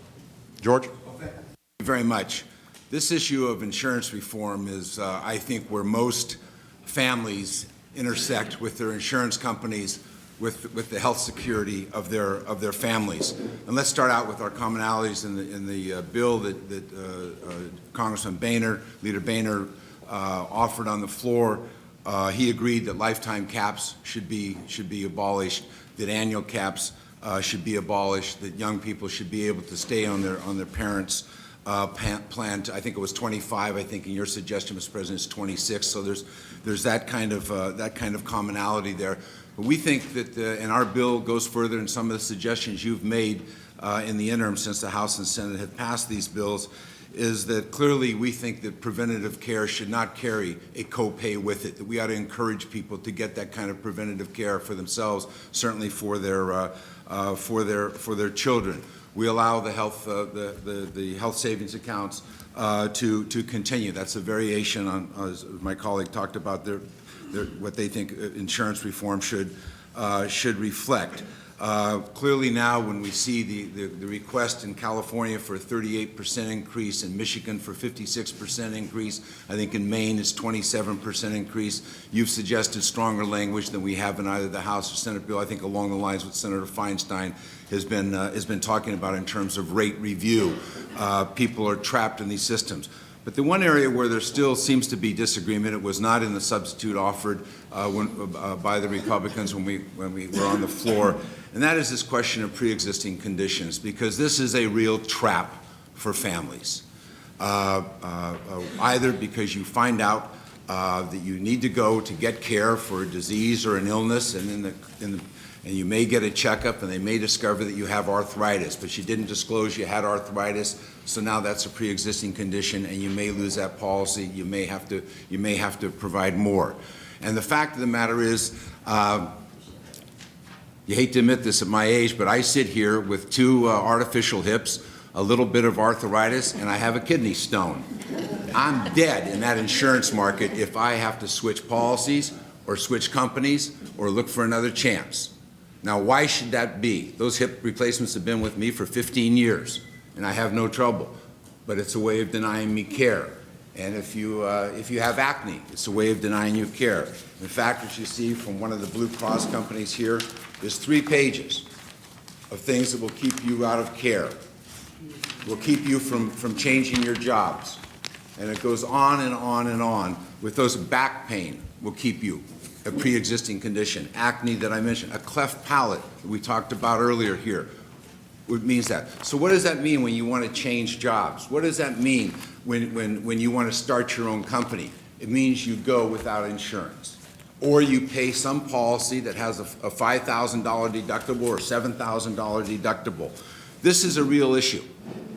George? Thank you very much. This issue of insurance reform is, I think, where most families intersect with their insurance companies, with the health security of their families. And let's start out with our commonalities in the bill that Congressman Boehner, Leader Boehner, offered on the floor. He agreed that lifetime caps should be abolished, that annual caps should be abolished, that young people should be able to stay on their parents' plan. I think it was 25. I think in your suggestion, Mr. President, it's 26. So there's that kind of commonality there. But we think that, and our bill goes further in some of the suggestions you've made in the interim since the House and Senate have passed these bills, is that clearly we think that preventative care should not carry a copay with it, that we ought to encourage people to get that kind of preventative care for themselves, certainly for their children. We allow the health savings accounts to continue. That's a variation on, as my colleague talked about, what they think insurance reform should reflect. Clearly now, when we see the request in California for a 38% increase, in Michigan for 56% increase, I think in Maine it's 27% increase. You've suggested stronger language than we have in either the House or Senate bill, I think along the lines what Senator Feinstein has been talking about in terms of rate review. People are trapped in these systems. But the one area where there still seems to be disagreement, it was not in the substitute offered by the Republicans when we were on the floor, and that is this question of pre-existing conditions, because this is a real trap for families. Either because you find out that you need to go to get care for a disease or an illness, and you may get a checkup and they may discover that you have arthritis, but you didn't disclose you had arthritis, so now that's a pre-existing condition and you may lose that policy. You may have to provide more. And the fact of the matter is, you hate to admit this at my age, but I sit here with two artificial hips, a little bit of arthritis, and I have a kidney stone. I'm dead in that insurance market if I have to switch policies or switch companies or look for another chance. Now, why should that be? Those hip replacements have been with me for 15 years, and I have no trouble. But it's a way of denying me care. And if you have acne, it's a way of denying you care. In fact, what you see from one of the Blue Cross companies here is 3 pages of things that will keep you out of care, will keep you from changing your jobs. And it goes on and on and on. With those, back pain will keep you, a pre-existing condition, acne that I mentioned, a cleft palate that we talked about earlier here. It means that. So what does that mean when you want to change jobs? What does that mean when you want to start your own company? It means you go without insurance. Or you pay some policy that has a $5,000 deductible or $7,000 deductible. This is a real issue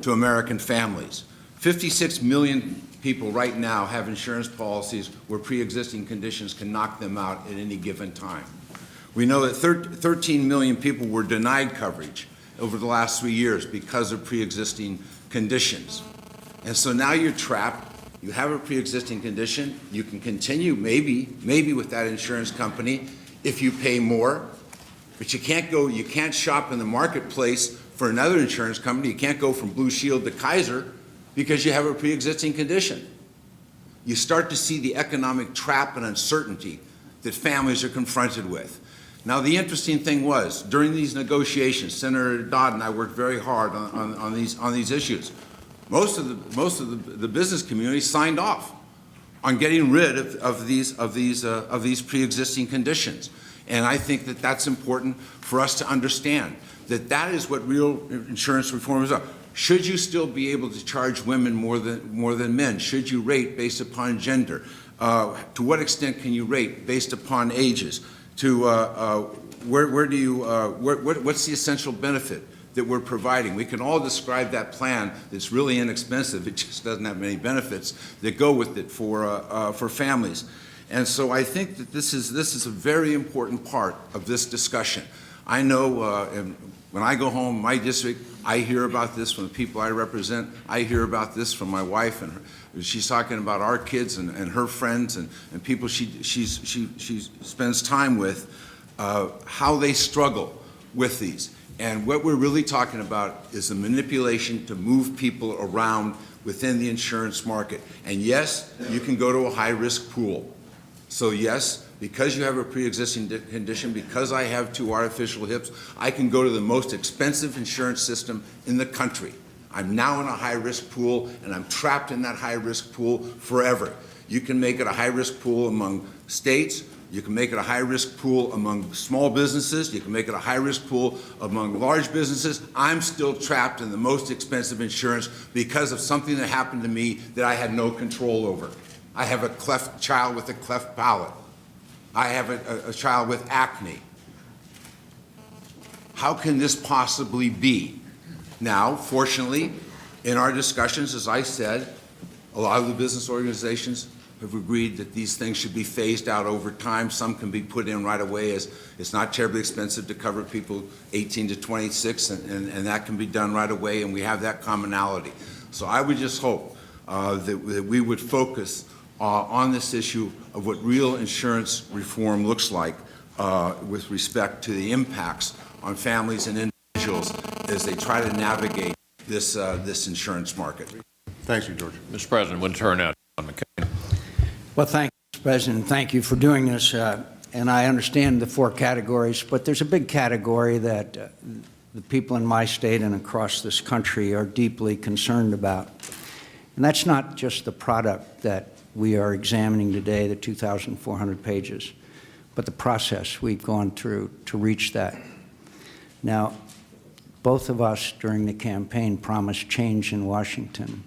to American families. 56 million people right now have insurance policies where pre-existing conditions can knock them out at any given time. We know that 13 million people were denied coverage over the last 3 years because of pre-existing conditions. And so now you're trapped. You have a pre-existing condition. You can continue maybe with that insurance company if you pay more, but you can't shop in the marketplace for another insurance company. You can't go from Blue Shield to Kaiser because you have a pre-existing condition. You start to see the economic trap and uncertainty that families are confronted with. Now, the interesting thing was, during these negotiations, Senator Dodd and I worked very hard on these issues. Most of the business community signed off on getting rid of these pre-existing conditions, and I think that that's important for us to understand that is what real insurance reform is about. Should you still be able to charge women more than men? Should you rate based upon gender? To what extent can you rate based upon ages? To what's the essential benefit that we're providing? We can all describe that plan that's really inexpensive. It just doesn't have many benefits that go with it for families. And so I think that this is a very important part of this discussion. I know when I go home in my district, I hear about this from the people I represent. I hear about this from my wife, and she's talking about our kids and her friends and people she spends time with, how they struggle with these. And what we're really talking about is the manipulation to move people around within the insurance market. And yes, you can go to a high-risk pool. So yes, because you have a pre-existing condition, because I have 2 artificial hips, I can go to the most expensive insurance system in the country. I'm now in a high-risk pool, and I'm trapped in that high-risk pool forever. You can make it a high-risk pool among states. You can make it a high-risk pool among small businesses. You can make it a high-risk pool among large businesses. I'm still trapped in the most expensive insurance because of something that happened to me that I had no control over. I have a child with a cleft palate. I have a child with acne. How can this possibly be? Now, fortunately, in our discussions, as I said, a lot of the business organizations have agreed that these things should be phased out over time. Some can be put in right away, as it's not terribly expensive to cover people 18 to 26, and that can be done right away, and we have that commonality. So I would just hope that we would focus on this issue of what real insurance reform looks like with respect to the impacts on families and individuals as they try to navigate this insurance market. Thank you, George. Mr. President, we'll turn now to John McCain. Well, thank you, Mr. President. Thank you for doing this. And I understand the 4 categories, but there's a big category that the people in my state and across this country are deeply concerned about. And that's not just the product that we are examining today, the 2,400 pages, but the process we've gone through to reach that. Now, both of us during the campaign promised change in Washington.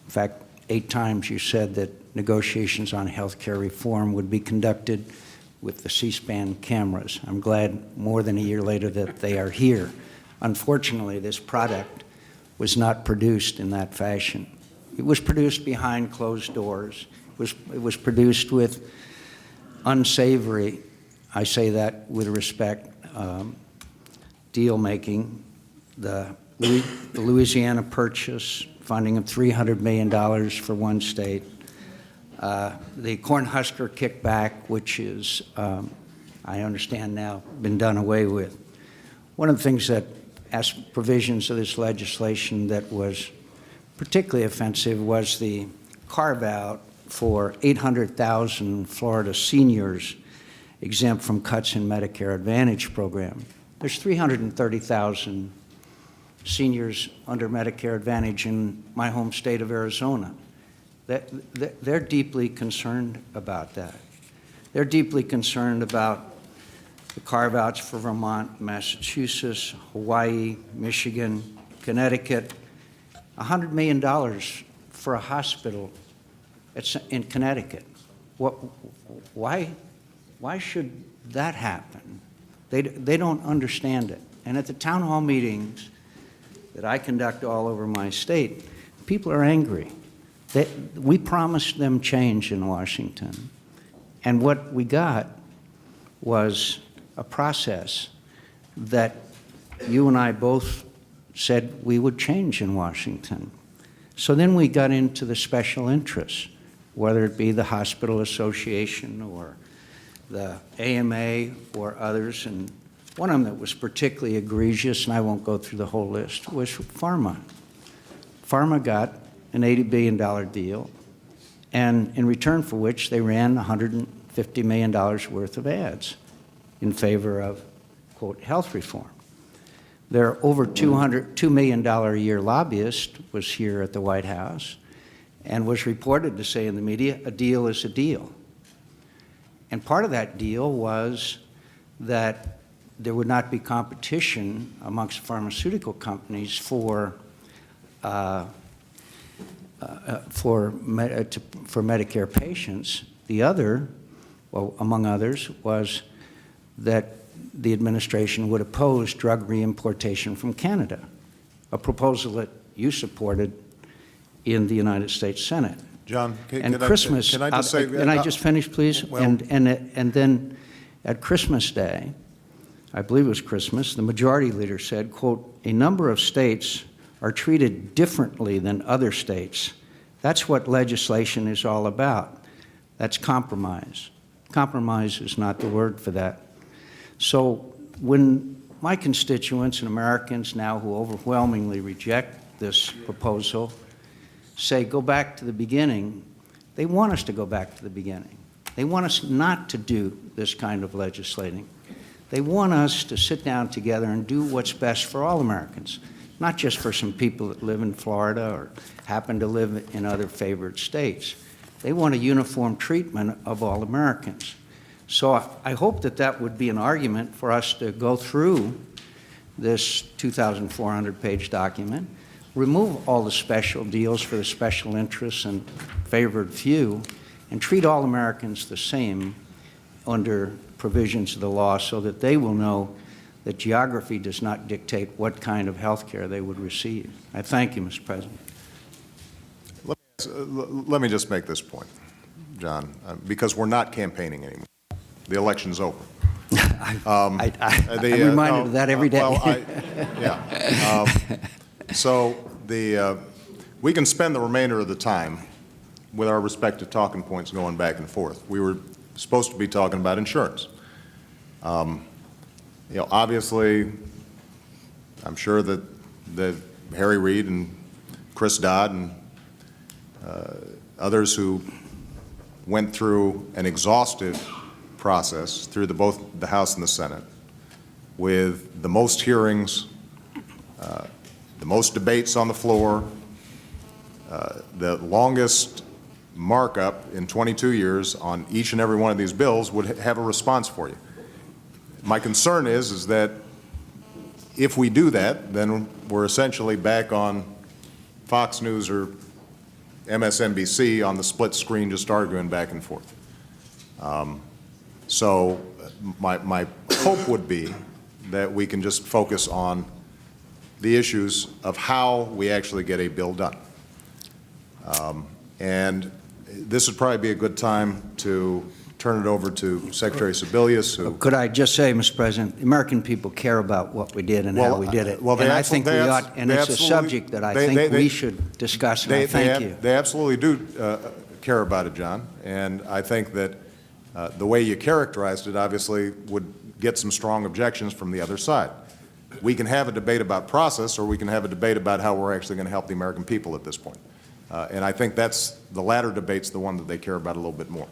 In fact, 8 times you said that negotiations on health care reform would be conducted with the C-SPAN cameras. I'm glad more than a year later that they are here. Unfortunately, this product was not produced in that fashion. It was produced behind closed doors. It was produced with unsavory, I say that with respect, deal making. The the Louisiana Purchase, funding of $300 million for one state. The Cornhusker kickback, which is, I understand now, been done away with. One of the things that, as provisions of this legislation that was particularly offensive was the carve-out for 800,000 Florida seniors exempt from cuts in Medicare Advantage program. There's 330,000 seniors under Medicare Advantage in my home state of Arizona. They're deeply concerned about that. They're deeply concerned about the carve-outs for Vermont, Massachusetts, Hawaii, Michigan, Connecticut. $100 million for a hospital in Connecticut. Why should that happen? They don't understand it. And at the town hall meetings that I conduct all over my state, people are angry. We promised them change in Washington. And what we got was a process that you and I both said we would change in Washington. So then we got into the special interests, whether it be the Hospital Association or the AMA or others. And one of them that was particularly egregious, and I won't go through the whole list, was pharma. Pharma got an $80 billion deal, and in return for which they ran $150 million worth of ads in favor of, quote, health reform. Their over $2 million a year lobbyist was here at the White House and was reported to say in the media, a deal is a deal. And part of that deal was that there would not be competition amongst pharmaceutical companies for Medicare patients. The other, well, among others, was that the administration would oppose drug reimportation from Canada, a proposal that you supported in the United States Senate. John, Can I just say? Can I just finish, please? Well, and then at Christmas Day, I believe it was Christmas, the majority leader said, quote, a number of states are treated differently than other states. That's what legislation is all about. That's compromise. Compromise is not the word for that. So when my constituents and Americans now who overwhelmingly reject this proposal say go back to the beginning, they want us to go back to the beginning. They want us not to do this kind of legislating. They want us to sit down together and do what's best for all Americans, not just for some people that live in Florida or happen to live in other favored states. They want a uniform treatment of all Americans. So I hope that that would be an argument for us to go through this 2,400-page document, remove all the special deals for the special interests and favored few, and treat all Americans the same under provisions of the law so that they will know that geography does not dictate what kind of health care they would receive. I thank you, Mr. President. Let me just make this point, John, because we're not campaigning anymore. The election's over. I'm reminded of that every day. So we can spend the remainder of the time with our respective talking points going back and forth. We were supposed to be talking about insurance. Obviously, I'm sure that Harry Reid and Chris Dodd and others who went through an exhaustive process through both the House and the Senate with the most hearings, the most debates on the floor, the longest markup in 22 years on each and every one of these bills would have a response for you. My concern is that if we do that, then we're essentially back on Fox News or MSNBC on the split screen just arguing back and forth. So my hope would be that we can just focus on the issues of how we actually get a bill done. And this would probably be a good time to turn it over to Secretary Sebelius, who... Could I just say, Mr. President, the American people care about what we did and how we did it. Well, and I think we ought, and it's a subject that I think we should discuss, and I thank you. They absolutely do care about it, John, and I think that the way you characterized it obviously would get some strong objections from the other side. We can have a debate about process, or we can have a debate about how we're actually going to help the American people at this point. And I think that's the latter debate's the one that they care about a little bit more.